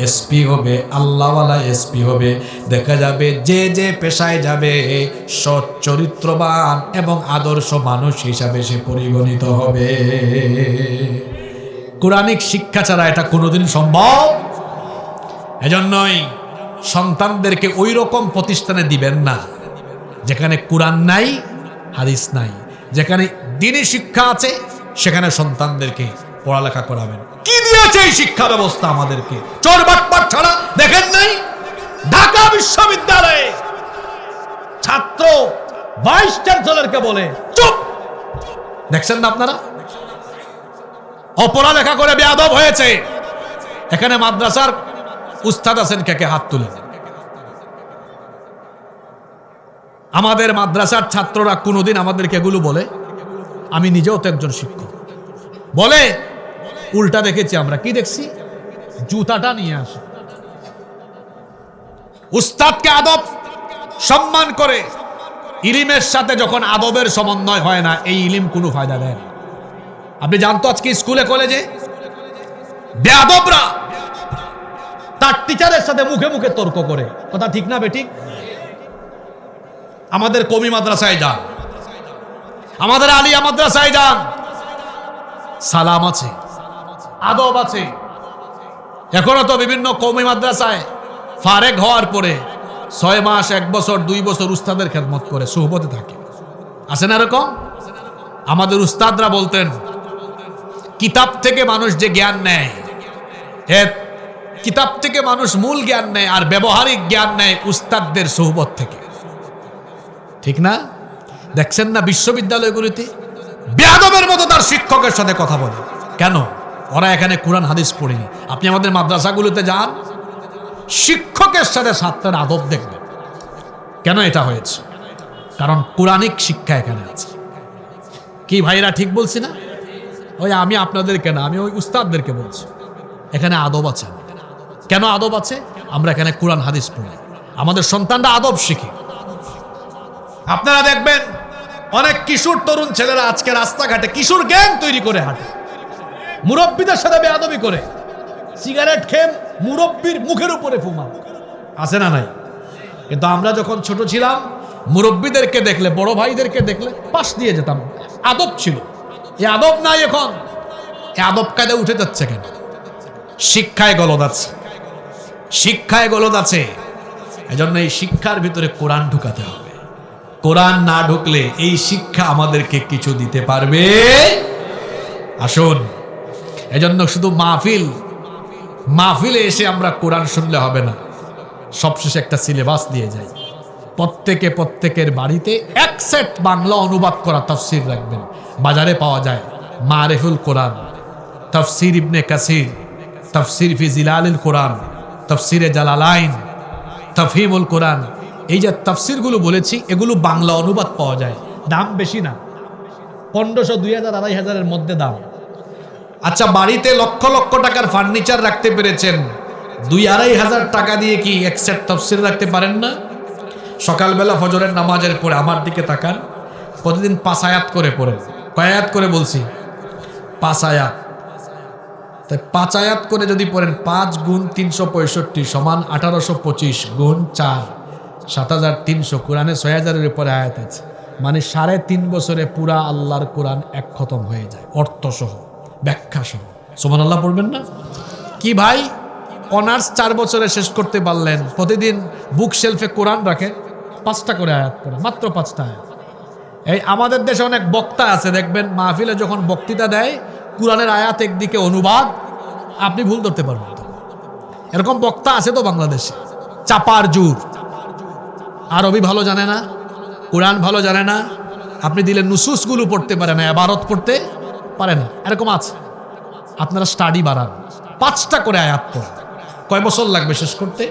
এসপি হবে, আল্লাহওয়ালা এসপি হবে। দেখা যাবে যে যে পেশায় যাবে সৎ চরিত্রবান এবং আদর্শ মানুষ হিসাবে সে পরিগণিত হবে। কোরআনিক শিক্ষা ছাড়া এটা কোনোদিন সম্ভব। এজন্যই সন্তানদেরকে ওই রকম প্রতিষ্ঠানে দিবেন না যেখানে কোরআন নাই, হাদিস নাই। যেখানে দ্বীনি শিক্ষা আছে সেখানে সন্তানদেরকে পড়ালেখা করাবেন। কি দিয়েছে এই শিক্ষা ব্যবস্থা আমাদেরকে? চোর বাটপাট ছাড়া দেখেন নাই ঢাকা বিশ্ববিদ্যালয়ে ছাত্র ভাইস চ্যান্সেলরকে বলে চুপ, দেখছেন না আপনারা? অপড়ালেখা করে বেয়াদব হয়েছে। এখানে মাদ্রাসার উস্তাদ আছেন, কে হাত তুলে। আমাদের মাদ্রাসার ছাত্ররা কোনোদিন আমাদেরকে এগুলো বলে? আমি নিজেও তো একজন শিক্ষক। বলে? উল্টা দেখেছি আমরা। কি দেখছি? জুতাটা নিয়ে আসে। উস্তাদকে আদব সম্মান করে। ইলিমের সাথে যখন আদবের সমন্বয় হয় না, এই ইলিম কোনো ফায়দা দেয় না। আপনি জানতো আজকে স্কুলে কলেজে বেয়াদবরা তার টিচারের সাথে মুখে মুখে তর্ক করে। কথা ঠিক না বেঠিক? আমাদের কওমি মাদ্রাসায় যান, আমাদের আলিয়া মাদ্রাসায় যান, সালাম আছে, আদব আছে। এখনো তো বিভিন্ন কওমি মাদ্রাসায় ফারেক হওয়ার পরে 6 মাস, 1 বছর, 2 বছর উস্তাদের খেদমত করে সুহবতে থাকে। আছে না এরকম? আমাদের উস্তাদরা বলতেন, কিতাব থেকে মানুষ যে জ্ঞান নেয়, কিতাব থেকে মানুষ মূল জ্ঞান নেয় আর ব্যবহারিক জ্ঞান নেয় উস্তাদদের সুহবত থেকে। ঠিক না? দেখছেন না বিশ্ববিদ্যালয়গুলিতে বেয়াদবের মতো তার শিক্ষকের সাথে কথা বলে। কেন? ওরা এখানে কোরআন হাদিস পড়েনি। আপনি আমাদের মাদ্রাসাগুলোতে যান, শিক্ষকের সাথে ছাত্রের আদব দেখবেন। কেন এটা হয়েছে? কারণ কোরআনিক শিক্ষা এখানে আছে। কি ভাইরা ঠিক বলছি না? ওই আমি আপনাদেরকে না, আমি ওই উস্তাদদেরকে বলছি, এখানে আদব আছে। কেন আদব আছে? আমরা এখানে কোরআন হাদিস পড়ি, আমাদের সন্তানরা আদব শিখে। আপনারা দেখবেন অনেক কিশোর তরুণ ছেলেরা আজকে রাস্তাঘাটে কিশোর গ্যাং তৈরি করে হাঁটে, মুরব্বীদের সাথে বেয়াদবি করে, সিগারেট খেয়ে মুরব্বীর মুখের উপরে ফুমা। আছে না নাই? কিন্তু আমরা যখন ছোট ছিলাম মুরব্বীদেরকে দেখলে, বড় ভাইদেরকে দেখলে পাশ দিয়ে যেতাম। আদব ছিল। এই আদব নাই এখন। এই আদব কায়দা উঠে যাচ্ছে কেন? শিক্ষায় গলদ আছে, শিক্ষায় গলদ আছে। এজন্য এই শিক্ষার ভিতরে কোরআন ঢুকাতে হবে। কোরআন না ঢুকলে এই শিক্ষা আমাদেরকে কিছু দিতে পারবে। আসুন, এজন্য শুধু মাহফিলে এসে আমরা কোরআন শুনলে হবে না। সবশেষে একটা সিলেবাস দিয়ে যাই। প্রত্যেকের বাড়িতে 1 সেট বাংলা অনুবাদ করা তাফসীর রাখবেন। বাজারে পাওয়া যায় মারিফুল কোরআন, তাফসীর ইবনে কাসির, তাফসীর ফি জিলালিল কোরআন, তাফসীরে জালালাইন, তাফহিমুল কোরআন। এই যে তাফসীরগুলো বলেছি, এগুলো বাংলা অনুবাদ পাওয়া যায়। দাম বেশি না, 1500, 2000, 2500 এর মধ্যে দাম। আচ্ছা, বাড়িতে লক্ষ লক্ষ টাকার ফার্নিচার রাখতে পেরেছেন, 2-2500 টাকা দিয়ে কি 1 সেট তাফসীর রাখতে পারেন না? সকালবেলা ফজরের নামাজের পরে আমার দিকে তাকান, প্রতিদিন 5 আয়াত করে পড়েন। কয় আয়াত করে বলছি? 5 আয়াত। তাই 5 আয়াত করে যদি পড়েন, 5 গুণ 365 সমান 1825 গুণ 4, 7300। কোরআনে 6000-এর উপরে আয়াত আছে। মানে 3.5 বছরে পুরা আল্লাহর কোরআন এক খতম হয়ে যায়, অর্থ সহ, ব্যাখ্যা সহ। সুবহানাল্লাহ পড়বেন না? কি ভাই, অনার্স 4 বছরে শেষ করতে পারলেন। প্রতিদিন বুক শেলফে কোরআন রাখেন, 5টা করে আয়াত করে, মাত্র 5টা আয়াত। এই আমাদের দেশে অনেক বক্তা আছে, দেখবেন মাহফিলে যখন বক্তৃতা দেয়, কোরআনের আয়াত একদিকে অনুবাদ, আপনি ভুল ধরতে পারবেন। এরকম বক্তা আছে তো বাংলাদেশে, চাপার জোর। আরবি ভালো জানে না, কোরআন ভালো জানে না, আপনি দিলে নুসুসগুলো পড়তে পারে না, ইবারত পড়তে পারে না। এরকম আছে। আপনারা স্টাডি বাড়ান, 5টা করে আয়াত পড়েন। কয় বছর লাগবে শেষ করতে?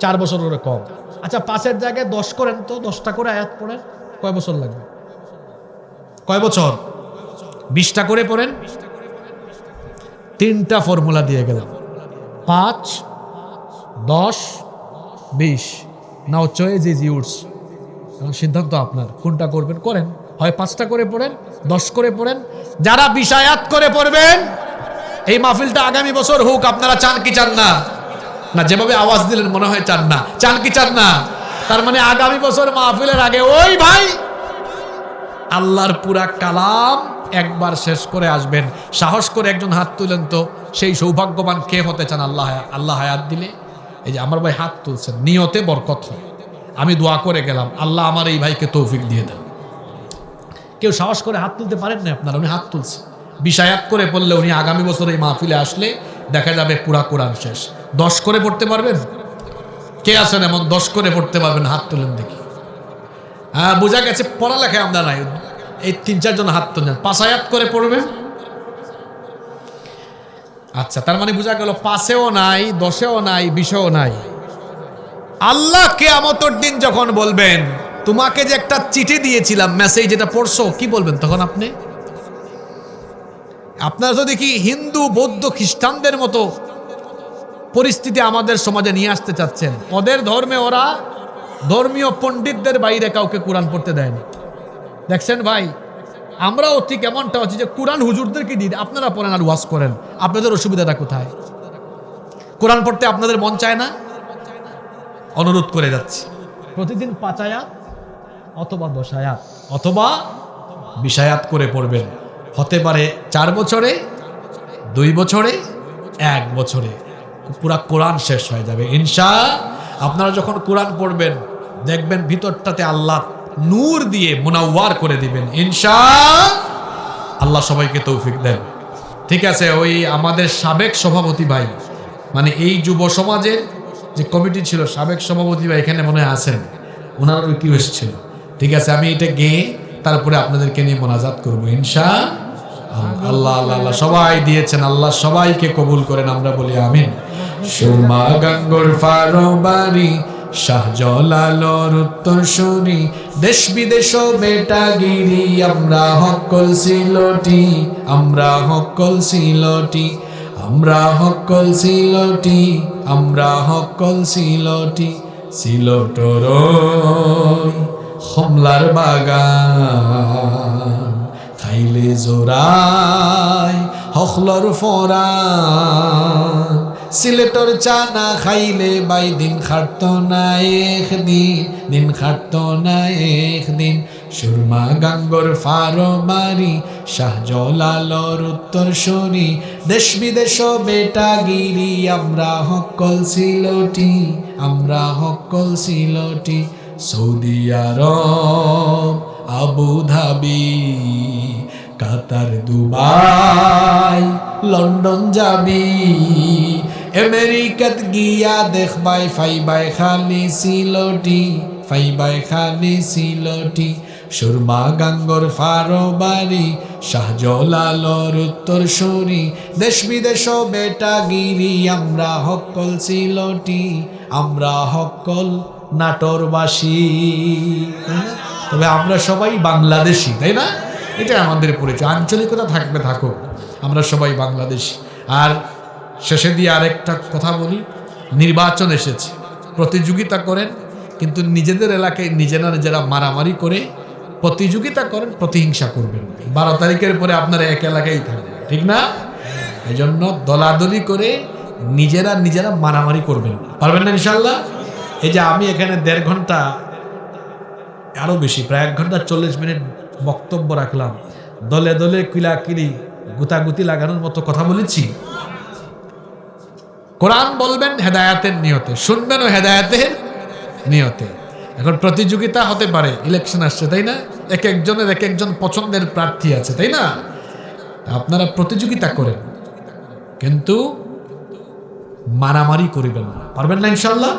4 বছর করে কম। আচ্ছা, 5-এর জায়গায় 10 করেন তো, 10টা করে আয়াত পড়েন, কয় বছর লাগবে? কয় বছর? 20টা করে পড়েন। 3টা ফর্মুলা দিয়ে গেলাম, 5, 10, 20। নাও চয়েস ইজ ইউরস। এখন সিদ্ধান্ত আপনার, কোনটা করবেন করেন, হয় 5টা করে পড়েন, 10 করে পড়েন। যারা 20 আয়াত করে পড়বেন, এই মাহফিলটা আগামী বছর হোক, আপনারা চান কি চান না? না, যেভাবে আওয়াজ দিলেন মনে হয় চান না। চান কি চান না? তার মানে আগামী বছর মাহফিলের আগে ওই ভাই আল্লাহর পুরা কালাম একবার শেষ করে আসবেন। সাহস করে একজন হাত তুলেন তো, সেই সৌভাগ্যবান কে হতে চান আল্লাহ হায়াত দিলে? এই যে আমার ভাই হাত তুলছেন, নিয়তে বরকত হয়। আমি দোয়া করে গেলাম, আল্লাহ আমার এই ভাইকে তৌফিক দিয়ে দেন। কেউ সাহস করে হাত তুলতে পারেন না আপনারা, উনি হাত তুলছে। 20 আয়াত করে পড়লে উনি আগামী বছর এই মাহফিলে আসলে দেখা যাবে পুরা কোরআন শেষ। 10 করে পড়তে পারবেন? কে আছেন এমন 10 করে পড়তে পারবেন? হাত তুলেন দেখি। হ্যাঁ, বোঝা গেছে পড়ালেখায় আমরা নাই। এই 3-4 জন হাত তুলেন। 5 আয়াত করে পড়বেন? আচ্ছা, তার মানে বোঝা গেল 5-এও নাই, 10-এও নাই, 20-এও নাই। আল্লাহ কিয়ামতের দিন যখন বলবেন, তোমাকে যে একটা চিঠি দিয়েছিলাম, মেসেজ, যেটা পড়ছো, কি বলবেন তখন আপনি? আপনারা যদি কি হিন্দু, বৌদ্ধ, খ্রিস্টানদের মতো পরিস্থিতি আমাদের সমাজে নিয়ে আসতে চাচ্ছেন, ওদের ধর্মে ওরা ধর্মীয় পণ্ডিতদের বাইরে কাউকে কোরআন পড়তে দেয়নি। দেখছেন ভাই, আমরাও ঠিক এমনটা হচ্ছে যে কোরআন হুজুরদেরকে দিয়ে আপনারা পড়েন আর ওয়াজ করেন। আপনাদের অসুবিধাটা কোথায়? কোরআন পড়তে আপনাদের মন চায় না? অনুরোধ করে যাচ্ছি, প্রতিদিন 5 আয়াত অথবা 10 আয়াত অথবা 20 আয়াত করে পড়বেন। হতে পারে 4 বছরে, 2 বছরে, 1 বছরে পুরা কোরআন শেষ হয়ে যাবে ইনশাআল্লাহ। আপনারা যখন কোরআন পড়বেন দেখবেন ভিতরটাতে আল্লাহ নূর দিয়ে মুনাওয়ার করে দিবেন ইনশাআল্লাহ। আল্লাহ সবাইকে তৌফিক দেন। ঠিক আছে, ওই আমাদের সাবেক সভাপতি ভাই, মানে এই যুব সমাজের যে কমিটি ছিল, সাবেক সভাপতি ভাই এখানে মনে হয় আছেন, ওনার রিকোয়েস্ট ছিল। ঠিক আছে, আমি এটা গেয়ে তারপরে আপনাদেরকে নিয়ে মোনাজাত করবো ইনশাআল্লাহ। আল্লাহ আল্লাহ আল্লাহ সবাই দিয়েছেন, আল্লাহ সবাইকে কবুল করেন, আমরা বলি আমিন। সুরমা গাঙ্গর ফারবারি শাহজালালর উত্তরসূরি, দেশ বিদেশ বেটাগিরি, আমরা হকল সিলটি, আমরা হকল সিলটি, আমরা হকল সিলটি, আমরা হকল সিলটি। সিলটর হমলার বাগান, খাইলে জোড়াই হখলর ফরান, সিলেটর চানা খাইলে বাই দিন খাটত না একদিন, দিন খাটত না একদিন। সুরমা গাঙ্গর ফারবারি শাহজালালর উত্তরসূরি, দেশ বিদেশ বেটাগিরি, আমরা হকল সিলটি, আমরা হকল সিলটি। সৌদি আরব, আবু ধাবি, কাতার, দুবাই, লন্ডন যাবি, আমেরিকাত গিয়া দেখবাই ফাইবাই খালি সিলটি, ফাইবাই খালি সিলটি। সুরমা গাঙ্গর ফারবারি শাহজালালর উত্তরসূরি, দেশ বিদেশ বেটাগিরি, আমরা হকল সিলটি, আমরা হকল নাটোরবাসী। তবে আমরা সবাই বাংলাদেশি, তাই না? এটা আমাদের পরিচয়। আঞ্চলিকতা থাকবে, থাকুক, আমরা সবাই বাংলাদেশি। আর শেষে দিয়ে আরেকটা কথা বলি, নির্বাচন এসেছে, প্রতিযোগিতা করেন, কিন্তু নিজেদের এলাকায় নিজেরা মারামারি করে প্রতিযোগিতা করেন, প্রতিহিংসা করবেন। 12 তারিখের পরে আপনারা এক এলাকায় থাকবেন, ঠিক না? এই জন্য দলাদলি করে নিজেরা মারামারি করবেন না, পারবেন না ইনশাল্লাহ। এই যে আমি এখানে 1.5 ঘন্টা, আরো বেশি, প্রায় 1 ঘন্টা 40 মিনিট বক্তব্য রাখলাম, দলে দলে কিলাকিলি গুতাগুতি লাগানোর মতো কথা বলেছি। কোরআন বলবেন হেদায়াতের নিয়তে, শুনবেন ও হেদায়াতের নিয়তে। এখন প্রতিযোগিতা হতে পারে, ইলেকশন আসছে, তাই না? এক একজন পছন্দের প্রার্থী আছে, তাই না? আপনারা প্রতিযোগিতা করেন, কিন্তু মারামারি করিবেন না, পারবেন না ইনশাল্লাহ।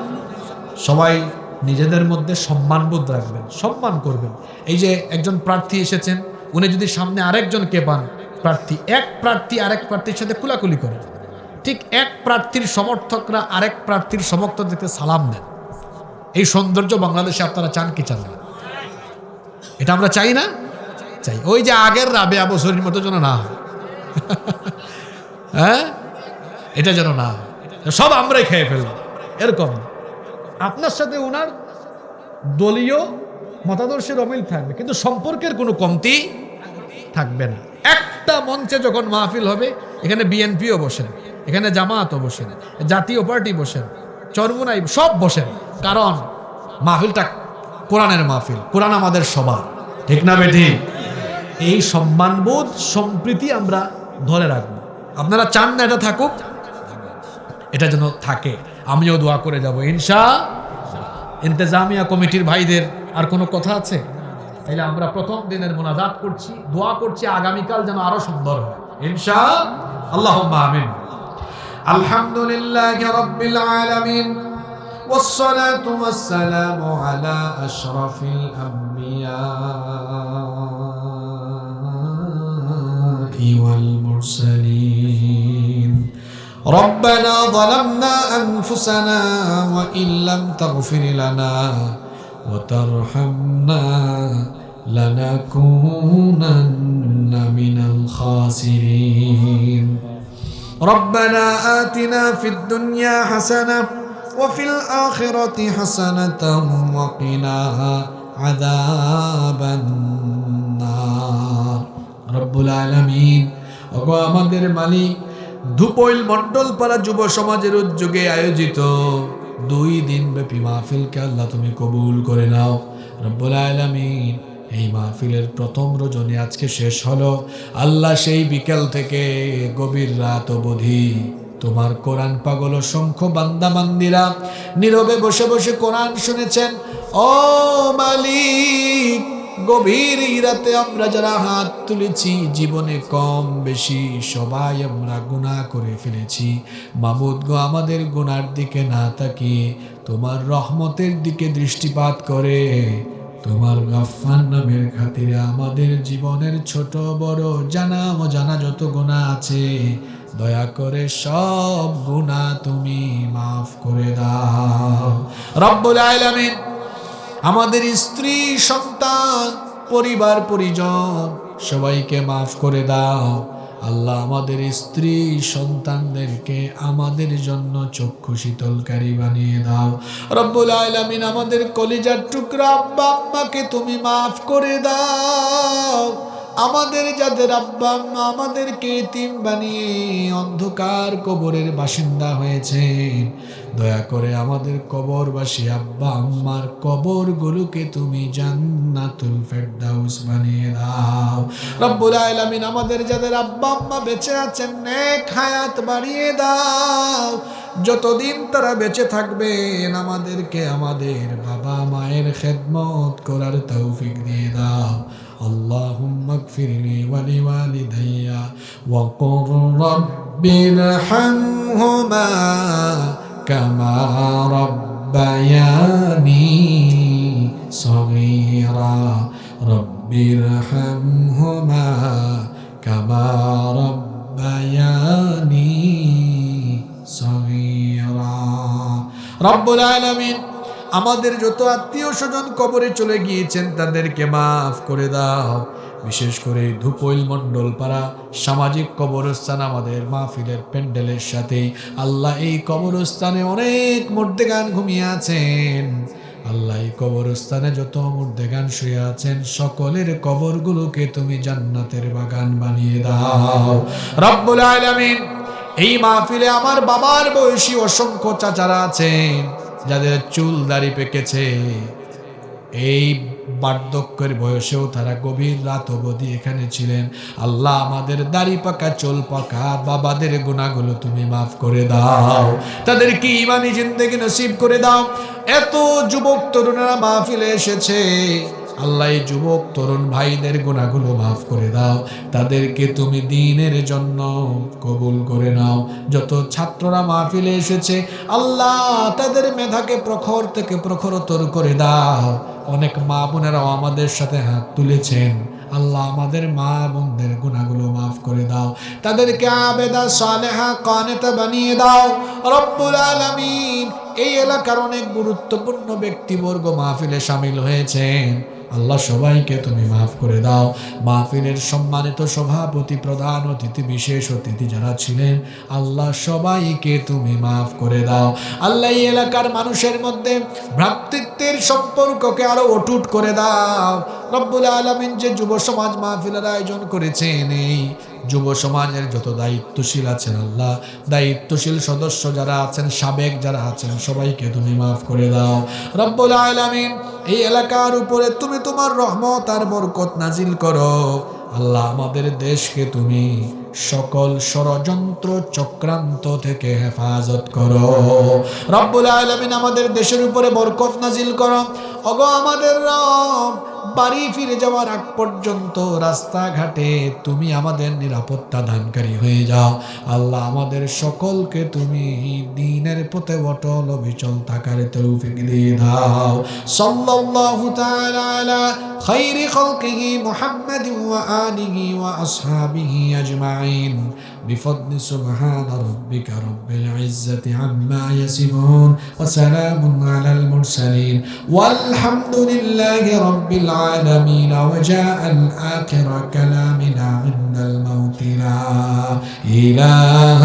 সবাই নিজেদের মধ্যে সম্মানবোধ রাখবেন, সম্মান করবেন। এই যে একজন প্রার্থী এসেছেন, উনি যদি সামনে আরেকজনকে পান, এক প্রার্থী আরেক প্রার্থীর সাথে কুলাকুলি করে, ঠিক এক প্রার্থীর সমর্থকরা আরেক প্রার্থীর সমর্থকদেরকে সালাম দেন। এই সৌন্দর্য বাংলাদেশে আপনারা চান কি চান না? এটা আমরা চাই না? চাই। ওই যে আগের রাবেয়া বছরের মতো যেন না হয়, হ্যাঁ, এটা যেন না হয়, সব আমরাই খেয়ে ফেলব এরকম। আপনার সাথে ওনার দলীয় মতাদর্শের অমিল থাকবে, কিন্তু সম্পর্কের কোনো কমতি থাকবে না। একটা মঞ্চে যখন মাহফিল হবে, এখানে বিএনপিও বসেন, এখানে জামাতও বসেন, জাতীয় পার্টি বসেন, চরমুনাই সব বসেন, কারণ মাহফিলটা কোরআনের মাহফিল, কোরআন আমাদের সবার, ঠিক না বেঠি? এই সম্মানবোধ সম্প্রীতি আমরা ধরে রাখবো। আপনারা চান না এটা থাকুক? এটা যেন থাকে। আমিও দোয়া করে যাব ইনশা। ইন্তেজামিয়া কমিটির ভাইদের আর কোনো কথা আছে? তাইলে আমরা প্রথম দিনের মোনাজাত করছি, দোয়া করছি আগামীকাল যেন আরো সুন্দর হয় ইনশা আল্লাহুম্মা আমিন। আলহামদুলিল্লাহি রাব্বিল আলামিন والصلاة والسلام على أشرف الأنبياء والمرسلين ربنا ظلمنا أنفسنا وإن لم تغفر لنا وترحمنا لنكونن من الخاسرين ربنا آتنا في الدنيا حسنة وفي الآخرة حسنة وقنا عذاب النار رب العالمين ওগো আমাদের মালিক, ধুপইল মণ্ডলপাড়া যুব সমাজের উদ্যোগে আয়োজিত 2 দিন ব্যাপী মাহফিলকে আল্লাহ তুমি কবুল করে নাও রব্বুল আলামিন। এই মাহফিলের প্রথম রজনী আজকে শেষ হলো আল্লাহ, সেই বিকেল থেকে গভীর রাত অবধি তোমার কোরআন পাগল অসংখ্য বান্দা বান্দিরা নীরবে বসে বসে কোরআন শুনেছেন। ও মালিক, গভীর রাতে আমরা যারা হাত তুলেছি, জীবনে কম বেশি সবাই আমরা গুনাহ করে ফেলেছি। মাবুদ গো, আমাদের গুনার দিকে না তাকিয়ে তোমার রহমতের দিকে দৃষ্টিপাত করে তোমার গাফফার নামের খাতিরে আমাদের জীবনের ছোট বড় জানা অজানা যত গুনাহ আছে, দয়া করে সব গুনাহ তুমি মাফ করে দাও রব্বুল আলামিন। আমাদের স্ত্রী সন্তান পরিবার পরিজন সবাইকে মাফ করে দাও আল্লাহ। আমাদের স্ত্রী সন্তানদেরকে আমাদের জন্য চক্ষু শীতলকারী বানিয়ে দাও রব্বুল আলামিন। আমাদের কলিজার টুকরা আব্বা আম্মাকে তুমি মাফ করে দাও। আমাদের যাদের আব্বা আম্মা আমাদেরকে এতিম বানিয়ে অন্ধকার কবরের বাসিন্দা হয়েছেন, দয়া করে আমাদের কবরবাসী আব্বা আম্মার কবরগুলোকে তুমি জান্নাতুল ফেরদাউস বানিয়ে দাও রব্বুল আলামিন। আমাদের যাদের আব্বা আম্মা বেঁচে আছেন, নেক হায়াত বাড়িয়ে দাও। যতদিন তারা বেঁচে থাকবেন আমাদেরকে আমাদের বাবা মায়ের খেদমত করার তৌফিক দিয়ে দাও। আল্লাহুম্মা গফিরলি ওয়া লিওয়ালিদাইয়া ওয়া কুর রাব্বিরহামহুমা কামা রাব্বায়ানি সগীরা রাব্বিরহামহুমা কামা রাব্বায়ানি সগীরা। রব্বুল আলামিন, আমাদের যত আত্মীয় স্বজন কবরে চলে গিয়েছেন তাদেরকে মাফ করে দাও। বিশেষ করে ধুপইল মণ্ডলপাড়া সামাজিক কবরস্থান আমাদের মাহফিলের প্যান্ডেলের সাথে আল্লাহ, এই কবরস্থানে অনেক মুর্দেগান ঘুমিয়ে আছেন আল্লাহ। এই কবরস্থানে যত মুর্দেগান শুয়ে আছেন সকলের কবরগুলোকে তুমি জান্নাতের বাগান বানিয়ে দাও রব্বুল আলামিন। এই মাহফিলে আমার বাবার বয়সী অসংখ্য চাচারা আছেন যাদের চুল দাড়ি পেকেছে, এই বার্ধক্যের বয়সেও তারা গভীর রাত অবধি এখানে ছিলেন আল্লাহ। আমাদের দাড়ি পাকা চুল পাকা বাবাদের গুনাহগুলো তুমি মাফ করে দাও, তাদেরকে ঈমানি জিন্দেগি নসিব করে দাও। এত যুবক তরুণরা মাহফিলে এসেছে আল্লাহ, এই যুবক তরুণ ভাইদের গুনাহগুলো মাফ করে দাও, তাদেরকে তুমি দ্বীনের জন্য কবুল করে নাও। যত ছাত্ররা মাহফিলে এসেছে আল্লাহ, তাদের মেধাকে প্রখর থেকে প্রখরতর করে দাও। অনেক মা বোনেরাও আমাদের সাথে হাত তুলেছেন আল্লাহ, আমাদের মা বোনদের গুনাহগুলো মাফ করে দাও, তাদেরকে আবেদা সালেহা কানেতা বানিয়ে দাও রব্বুল আলামিন। এই এলাকার অনেক গুরুত্বপূর্ণ ব্যক্তিবর্গ মাহফিলে শামিল হয়েছেন। আল্লাহ সবাইকে তুমি মাফ করে দাও। মাহফিলের সম্মানিত সভাপতি, প্রধান অতিথি, বিশেষ অতিথি যারা ছিলেন, আল্লাহ সবাইকে তুমি মাফ করে দাও। আল্লাহ এই এলাকার মানুষের মধ্যে ভ্রাতৃত্বের সম্পর্ককে আরো অটুট করে দাও। রব্বুল আলামিন যে যুব সমাজ মাহফিলের আয়োজন করেছেন, এই যুব সমাজের যত দায়িত্বশীল আছেন আল্লাহ, দায়িত্বশীল সদস্য যারা আছেন, সাবেক যারা আছেন, সবাইকে তুমি মাফ করে দাও। রব্বুল আলামিন এই এলাকার উপরে তুমি তোমার রহমত আর বরকত নাজিল করো। আল্লাহ আমাদের দেশকে তুমি সকল ষড়যন্ত্র চক্রান্ত থেকে হেফাজত করো। রব্বুল আলামিন আমাদের দেশের উপরে বরকত নাজিল করো। ওগো আমাদের রব, বাড়ি ফিরে যাওয়ার আগ পর্যন্ত রাস্তাঘাটে তুমি আমাদের নিরাপত্তা দানকারী হয়ে যাও। আল্লাহ আমাদের সকলকে তুমি দ্বীনের পথে অটল অবিচল থাকার তৌফিক দিয়ে দাও। সাল্লাল্লাহু তাআলা আলা খায়রি খালকিহি মুহাম্মাদিন ওয়া আলিহি ওয়া আসহাবিহি আজমাইন বিফদলি সুবহান রাব্বিকা রাব্বিল ইজ্জাতি আম্মা ইয়াসিফুন ওয়া সালামুন আলাল মুরসালিন ওয়ালহামদুলিল্লাহি রাব্বিল العالمين وجاء الآخر كلامنا عند الموت لا إله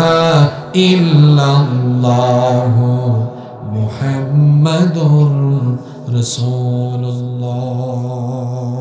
إلا الله محمد رسول الله.